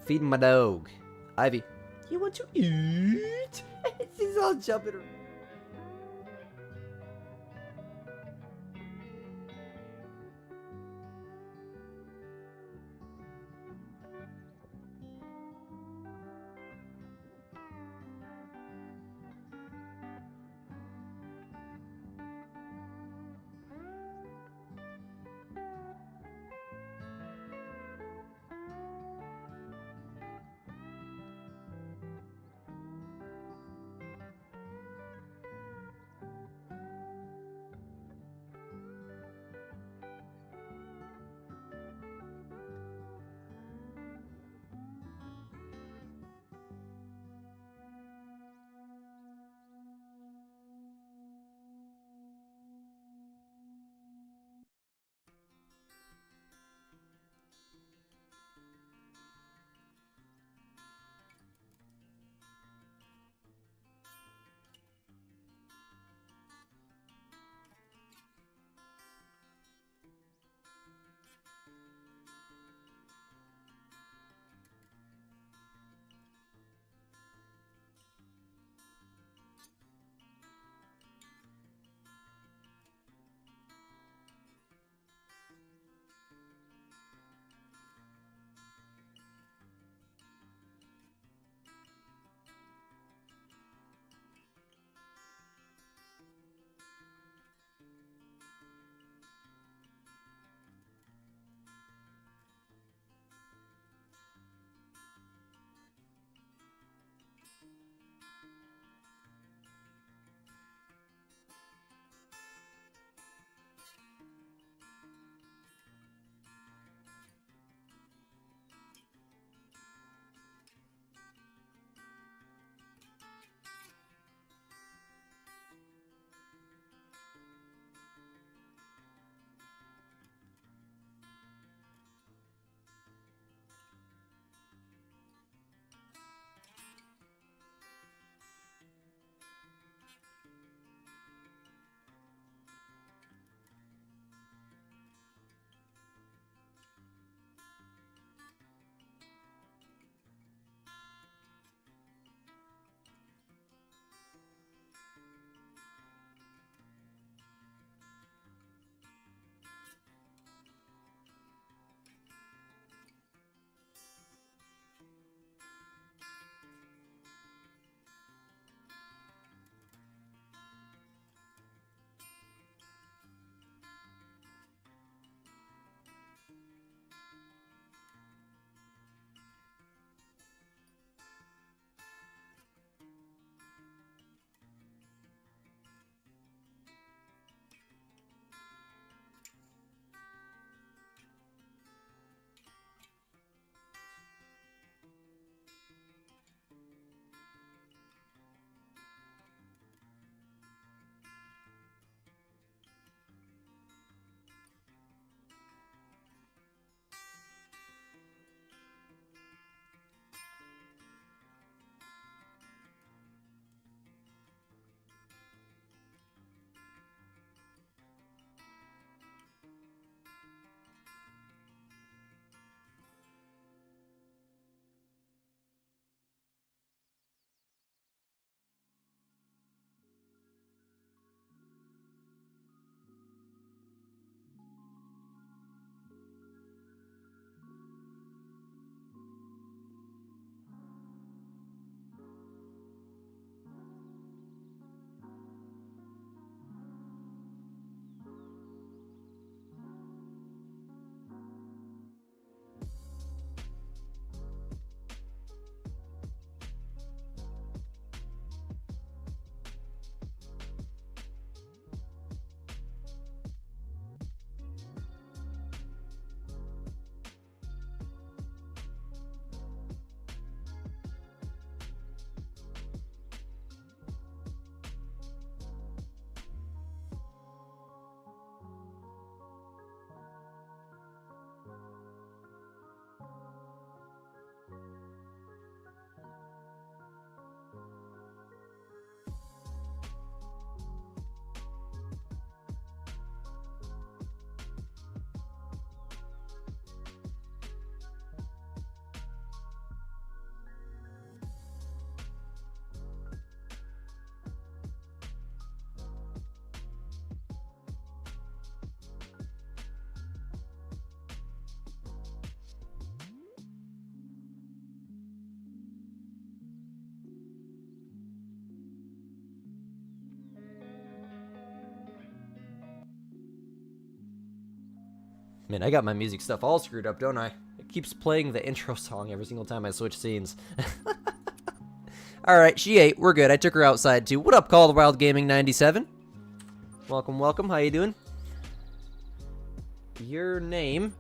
feed my dog. Ivy. You want to eat? She's all jumping around. Man, I got my music stuff all screwed up, don't I? It keeps playing the intro song every single time I switch scenes. Alright, she ate. We're good. I took her outside, too. What up, Call the Wild Gaming 97? Welcome, welcome. How you doing? Your name...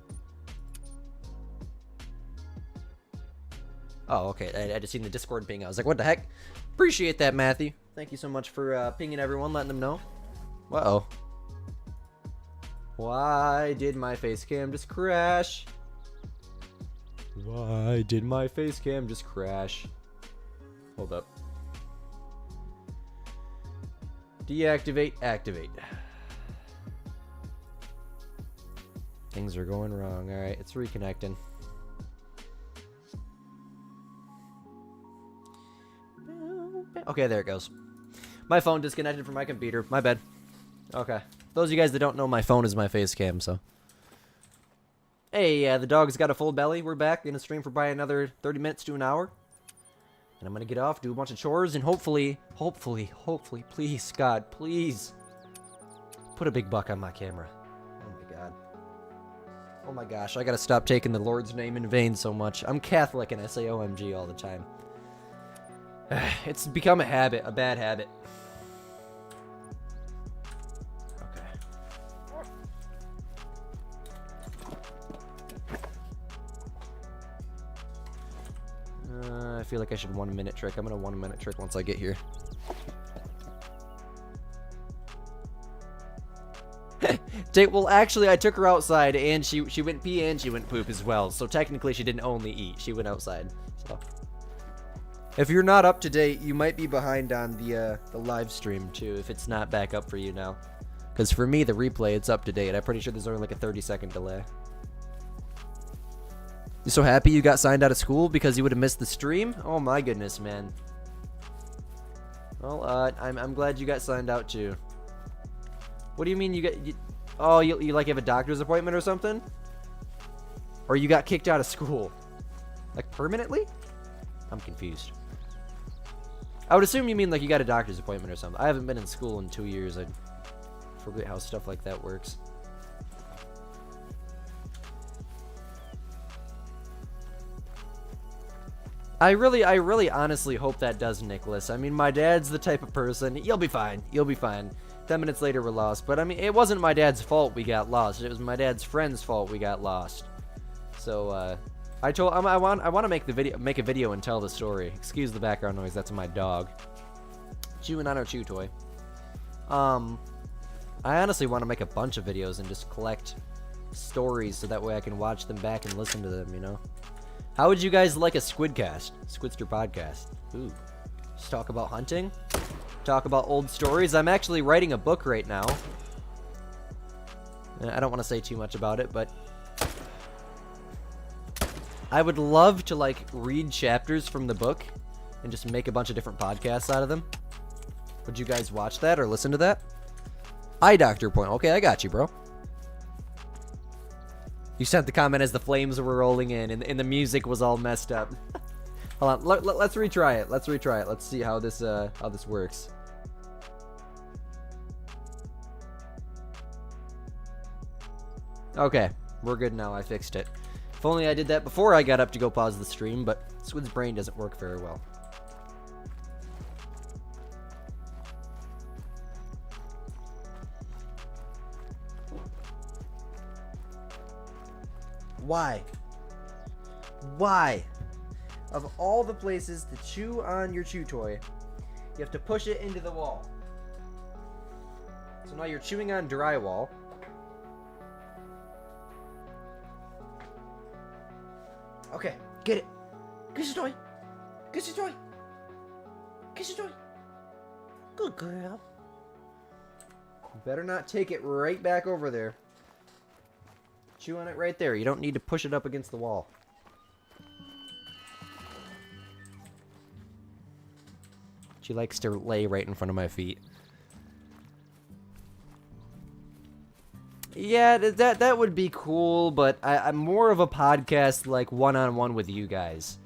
Oh, okay. I just seen the Discord ping. I was like, what the heck? Appreciate that, Matthew. Thank you so much for pinging everyone, letting them know. Uh-oh. Why did my face cam just crash? Why did my face cam just crash? Hold up. Deactivate, activate. Things are going wrong. Alright, it's reconnecting. Okay, there it goes. My phone disconnected from my computer. My bad. Okay. Those of you guys that don't know, my phone is my face cam, so. Hey, the dog's got a full belly. We're back in a stream for probably another 30 minutes to an hour. And I'm gonna get off, do a bunch of chores, and hopefully, please, God, please, put a big buck on my camera. Oh my God. Oh my gosh, I gotta stop taking the Lord's name in vain so much. I'm Catholic and I say OMG all the time. It's become a habit, a bad habit. I feel like I should 1 minute trick. I'm gonna 1 minute trick once I get here. Well, actually, I took her outside, and she went pee and she went poop as well. So technically, she didn't only eat; she went outside. So, if you're not up to date, you might be behind on the live stream too. If it's not back up for you now, because for me, the replay it's up to date. I'm pretty sure there's only like a 30-second delay. You so happy you got signed out of school because you would have missed the stream? Oh my goodness, man. Well, I'm glad you got signed out too. What do you mean you got? Oh, you like have a doctor's appointment or something? Or you got kicked out of school? Like permanently? I'm confused. I would assume you mean like you got a doctor's appointment or something. I haven't been in school in 2 years. I forget how stuff like that works. I really honestly hope that does, Nicholas. I mean, my dad's the type of person, you'll be fine, you'll be fine. 10 minutes later, we're lost. But I mean, it wasn't my dad's fault we got lost. It was my dad's friend's fault we got lost. So, I told him I want to make a video and tell the story. Excuse the background noise, that's my dog. Chew and I don't chew toy. I honestly want to make a bunch of videos and just collect stories so that way I can watch them back and listen to them, you know? How would you guys like a Squidcast? Squidster podcast. Ooh. Just talk about hunting. Talk about old stories. I'm actually writing a book right now. I don't want to say too much about it, but I would love to like read chapters from the book and just make a bunch of different podcasts out of them. Would you guys watch that or listen to that? Eye doctor point. Okay, I got you, bro. You sent the comment as the flames were rolling in and the music was all messed up. Hold on, let's retry it. Let's retry it. Let's see how this works. Okay, we're good now. I fixed it. If only I did that before I got up to go pause the stream, but Squid's brain doesn't work very well. Why? Why? Of all the places to chew on your chew toy, you have to push it into the wall. So now you're chewing on drywall. Okay, get it. Get your toy. Get your toy. Get your toy. Good girl. You better not take it right back over there. Chew on it right there. You don't need to push it up against the wall. She likes to lay right in front of my feet. Yeah, that would be cool, but I'm more of a podcast like one-on-one with you guys.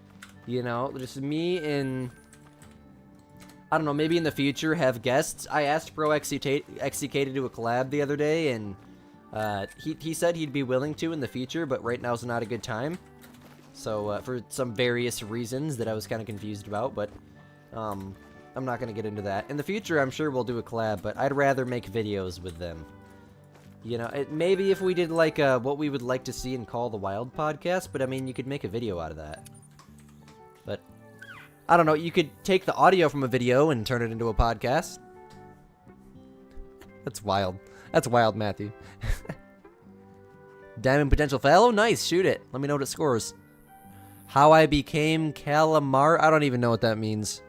You know, just me and I don't know, maybe in the future have guests. I asked Pro XCK to do a collab the other day, and He said he'd be willing to in the future, but right now's not a good time. So, for some various reasons that I was kind of confused about, but, I'm not going to get into that. In the future, I'm sure we'll do a collab, but I'd rather make videos with them. You know, maybe if we did, like, what we would like to see in Call the Wild podcast, but, I mean, you could make a video out of that. But, I don't know, you could take the audio from a video and turn it into a podcast. That's wild. That's wild, Matthew. Diamond potential fallow? Nice, shoot it. Let me know what it scores. How I became calamar? I don't even know what that means.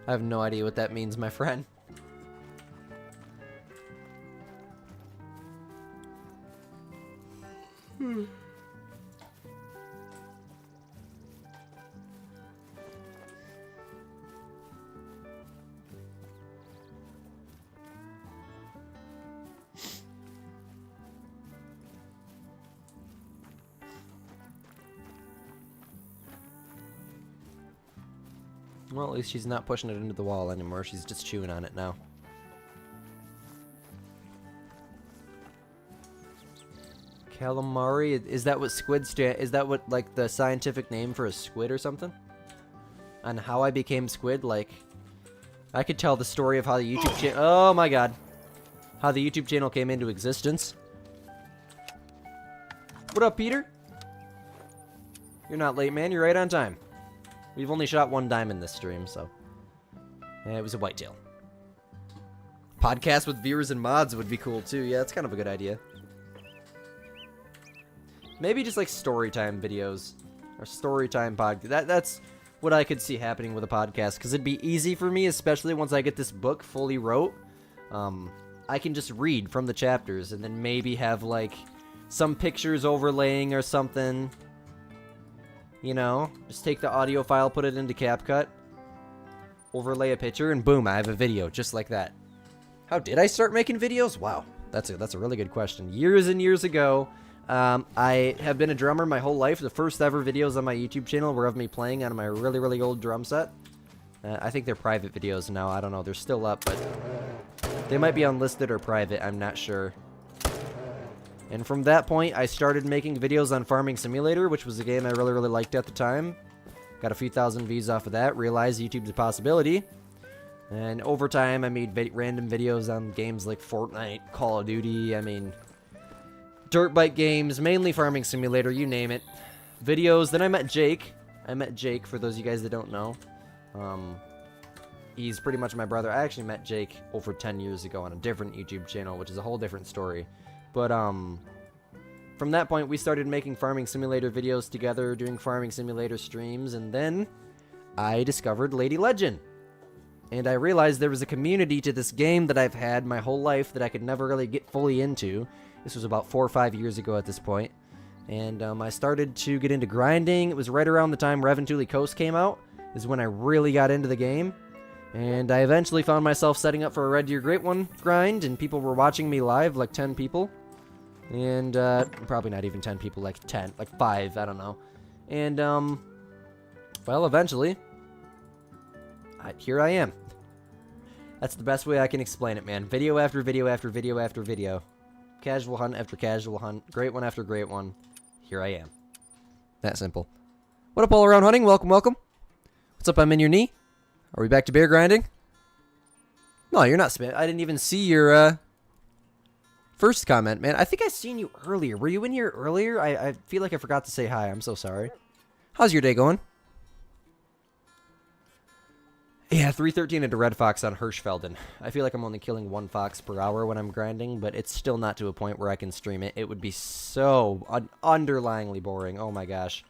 I have no idea what that means, my friend. Well, at least she's not pushing it into the wall anymore. She's just chewing on it now. Calamari? Is that what squid is that what, like, the scientific name for a squid or something? And how I became squid? Like, I could tell the story of how the YouTube channel... Oh, my God. How the YouTube channel came into existence. What up, Peter? You're not late, man. You're right on time. We've only shot one diamond this stream, so... it was a whitetail. Podcast with viewers and mods would be cool, too. Yeah, that's kind of a good idea. Maybe just, like, story time videos. Or story time podcast. That's what I could see happening with a podcast. Because it'd be easy for me, especially once I get this book fully wrote. I can just read from the chapters. And then maybe have, like, some pictures overlaying or something. You know, just take the audio file, put it into CapCut, overlay a picture, and boom, I have a video just like that. How did I start making videos? Wow, that's a really good question. Years and years ago, I have been a drummer my whole life. The first ever videos on my YouTube channel were of me playing on my really, really old drum set. I think they're private videos now. I don't know. They're still up, but they might be unlisted or private. I'm not sure. And from that point, I started making videos on Farming Simulator, which was a game I really, really liked at the time. Got a few thousand views off of that, realized YouTube's a possibility. And over time, I made random videos on games like Fortnite, Call of Duty, I mean, dirt bike games, mainly Farming Simulator, you name it. Videos, then I met Jake. For those of you guys that don't know. He's pretty much my brother. I actually met Jake over 10 years ago on a different YouTube channel, which is a whole different story. But, from that point, we started making Farming Simulator videos together, doing Farming Simulator streams, and then I discovered Lady Legend. And I realized there was a community to this game that I've had my whole life that I could never really get fully into. This was about 4 or 5 years ago at this point. And, I started to get into grinding. It was right around the time Reventuli Coast came out, is when I really got into the game. And I eventually found myself setting up for a Red Deer Great One grind, and people were watching me live, like 10 people. And, probably not even 10 people, like 10, like 5, I don't know. And, well, eventually, here I am. That's the best way I can explain it, man. Video after video after video after video. Casual hunt after casual hunt. Great one after great one. Here I am. That simple. What up, all around hunting? Welcome, welcome. What's up, I'm in your knee? Are we back to bear grinding? No, you're not spam. I didn't even see your, first comment, man. I think I seen you earlier. Were you in here earlier? I feel like I forgot to say hi. I'm so sorry. How's your day going? Yeah, 313 into Red Fox on Hirschfelden. I feel like I'm only killing 1 fox per hour when I'm grinding, but it's still not to a point where I can stream it. It would be so underlyingly boring. Oh my gosh.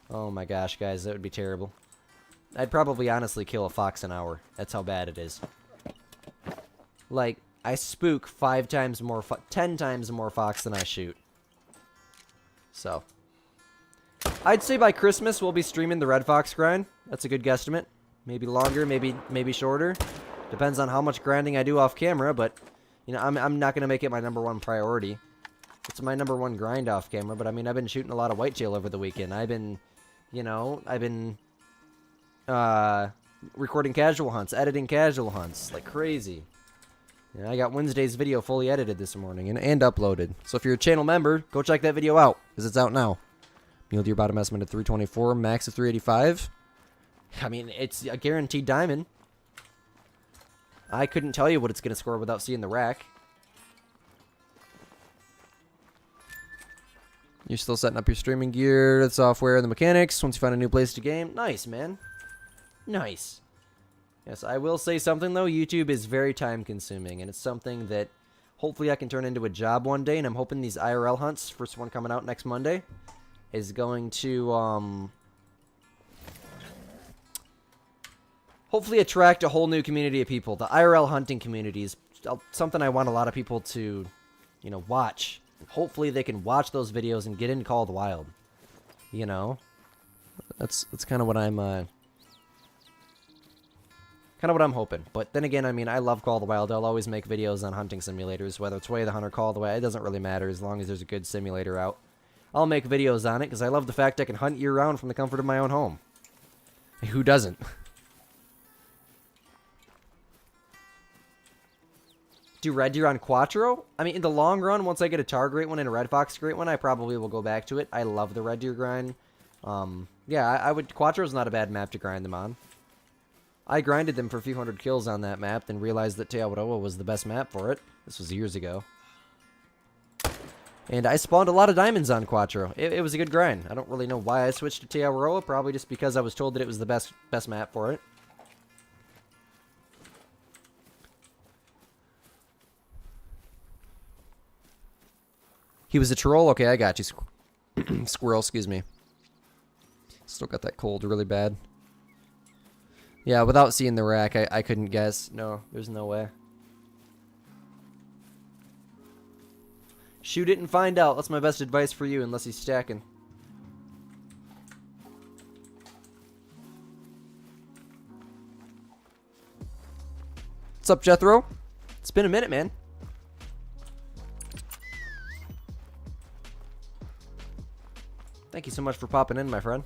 Oh my gosh, guys. That would be terrible. I'd probably honestly kill a fox an hour. That's how bad it is. Like, I spook 5 times more, 10 times more fox than I shoot. So, I'd say by Christmas we'll be streaming the Red Fox grind. That's a good guesstimate. Maybe longer, maybe shorter. Depends on how much grinding I do off camera, but you know, I'm not gonna make it my #1 priority. It's my #1 grind off camera, but I mean, I've been shooting a lot of whitetail over the weekend. I've been recording casual hunts, editing casual hunts like crazy. And I got Wednesday's video fully edited this morning and uploaded. So if you're a channel member, go check that video out, because it's out now. Mule deer bottom estimate of 324, max of 385. I mean, it's a guaranteed diamond. I couldn't tell you what it's going to score without seeing the rack. You're still setting up your streaming gear, the software, and the mechanics once you find a new place to game. Nice, man. Nice. Yes, I will say something, though. YouTube is very time-consuming, and it's something that hopefully I can turn into a job one day, and I'm hoping these IRL hunts, first one coming out next Monday, is going to, hopefully attract a whole new community of people. The IRL hunting community is something I want a lot of people to, you know, watch. Hopefully they can watch those videos and get into Call of the Wild. You know? That's kind of what I'm, hoping. But then again, I mean, I love Call of the Wild. I'll always make videos on hunting simulators, whether it's Way of the Hunter, Call of the Wild. It doesn't really matter as long as there's a good simulator out. I'll make videos on it because I love the fact I can hunt year-round from the comfort of my own home. Who doesn't? Do red deer on Quattro? I mean, in the long run, once I get a tar great one and a red fox great one, I probably will go back to it. I love the red deer grind. Yeah, I would. Quattro's not a bad map to grind them on. I grinded them for a few hundred kills on that map, then realized that Te Awaroa was the best map for it. This was years ago. And I spawned a lot of diamonds on Quattro. It was a good grind. I don't really know why I switched to Te Awaroa, probably just because I was told that it was the best map for it. He was a troll? Okay, I got you. Squirrel, excuse me. Still got that cold really bad. Yeah, without seeing the rack, I couldn't guess. No, there's no way. Shoot it and find out. That's my best advice for you, unless he's stacking. What's up, Jethro? It's been a minute, man. Thank you so much for popping in, my friend.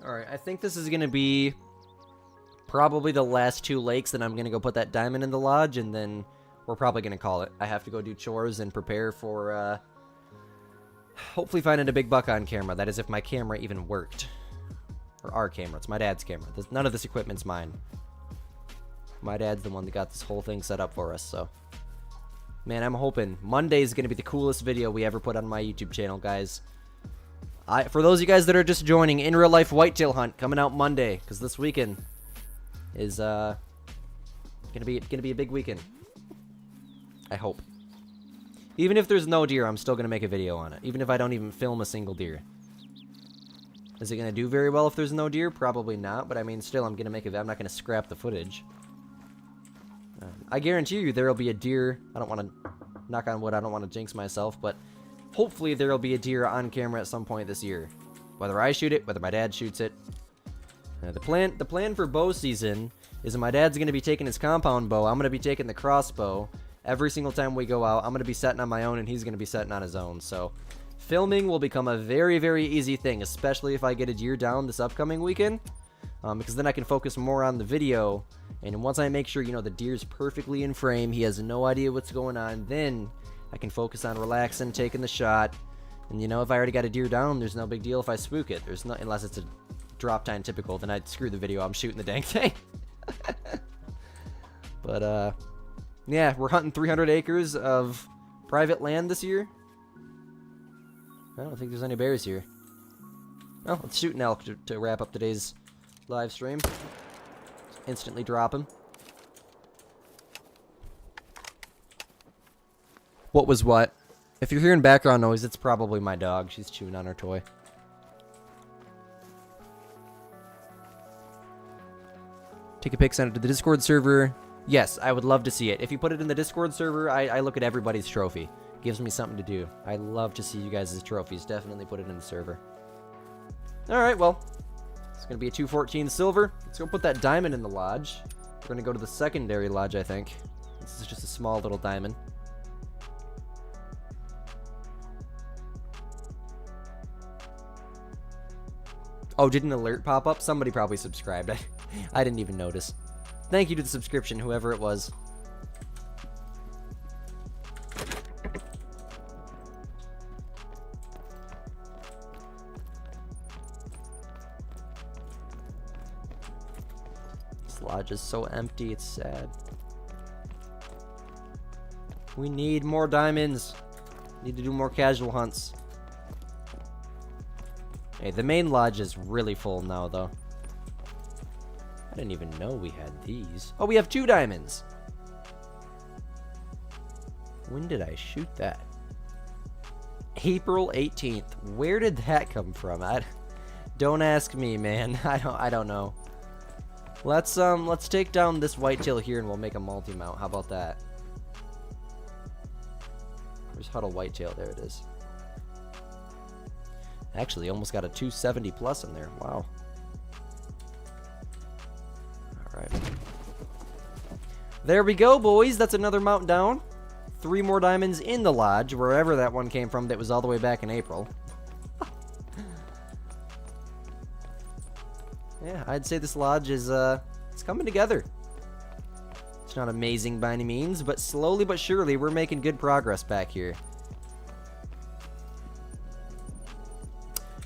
Alright, I think this is going to be probably the last two lakes, and I'm going to go put that diamond in the lodge, and then we're probably going to call it. I have to go do chores and prepare for, hopefully finding a big buck on camera. That is if my camera even worked. Or our camera. It's my dad's camera. None of this equipment's mine. My dad's the one that got this whole thing set up for us, so. Man, I'm hoping Monday is going to be the coolest video we ever put on my YouTube channel, guys. For those of you guys that are just joining, in real life whitetail hunt coming out Monday, because this weekend is gonna be a big weekend. I hope. Even if there's no deer, I'm still gonna make a video on it. Even if I don't even film a single deer. Is it gonna do very well if there's no deer? Probably not. But I mean, still, I'm gonna make it. I'm not gonna scrap the footage. I guarantee you there will be a deer. I don't want to knock on wood. I don't want to jinx myself, but. Hopefully there will be a deer on camera at some point this year. Whether I shoot it, whether my dad shoots it. The plan for bow season is that my dad's going to be taking his compound bow. I'm going to be taking the crossbow. Every single time we go out, I'm going to be setting on my own, and he's going to be setting on his own. So filming will become a very, very easy thing, especially if I get a deer down this upcoming weekend. Because then I can focus more on the video. And once I make sure, you know, the deer's perfectly in frame, he has no idea what's going on, then I can focus on relaxing, taking the shot. And, you know, if I already got a deer down, there's no big deal if I spook it. There's no, unless it's a drop time typical, then I'd screw the video. I'm shooting the dang thing. But, yeah, we're hunting 300 acres of private land this year. I don't think there's any bears here. Oh, let's shoot an elk to wrap up today's live stream. Instantly drop him. What was what? If you're hearing background noise, it's probably my dog. She's chewing on her toy. Take a pic, send it to the Discord server. Yes, I would love to see it. If you put it in the Discord server, I look at everybody's trophy. Gives me something to do. I love to see you guys' trophies. Definitely put it in the server. Alright, well. It's going to be a 214 silver. Let's go put that diamond in the lodge. We're going to go to the secondary lodge, I think. This is just a small little diamond. Oh, did an alert pop up? Somebody probably subscribed. I didn't even notice. Thank you to the subscription, whoever it was. This lodge is so empty, it's sad. We need more diamonds. Need to do more casual hunts. Hey, the main lodge is really full now, though. I didn't even know we had these. Oh, we have 2 diamonds. When did I shoot that? April 18th. Where did that come from? Don't ask me, man. I don't know. Let's take down this whitetail here and we'll make a multi-mount. How about that? Where's Huddle Whitetail? There it is. Actually, almost got a 270 plus in there. Wow. Alright. There we go, boys. That's another mount down. 3 more diamonds in the lodge, wherever that one came from that was all the way back in April. Yeah, I'd say this lodge is, it's coming together. It's not amazing by any means, but slowly but surely we're making good progress back here.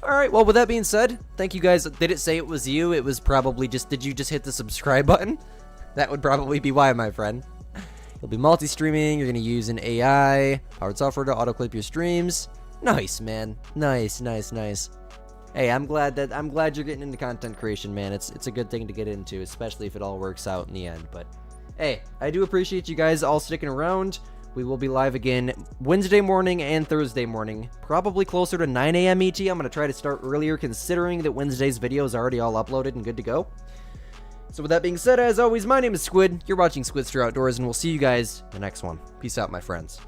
Alright, well, with that being said, thank you guys. Did it say it was you? It was probably just, did you just hit the subscribe button? That would probably be why, my friend. You'll be multi-streaming, you're going to use an AI, powered software to auto-clip your streams. Nice, man. Nice, nice, nice. Hey, I'm glad you're getting into content creation, man. It's a good thing to get into, especially if it all works out in the end. But hey, I do appreciate you guys all sticking around. We will be live again Wednesday morning and Thursday morning, probably closer to 9 a.m. ET. I'm going to try to start earlier, considering that Wednesday's video is already all uploaded and good to go. So with that being said, as always, my name is Squid. You're watching Squidster Outdoors, and we'll see you guys in the next one. Peace out, my friends.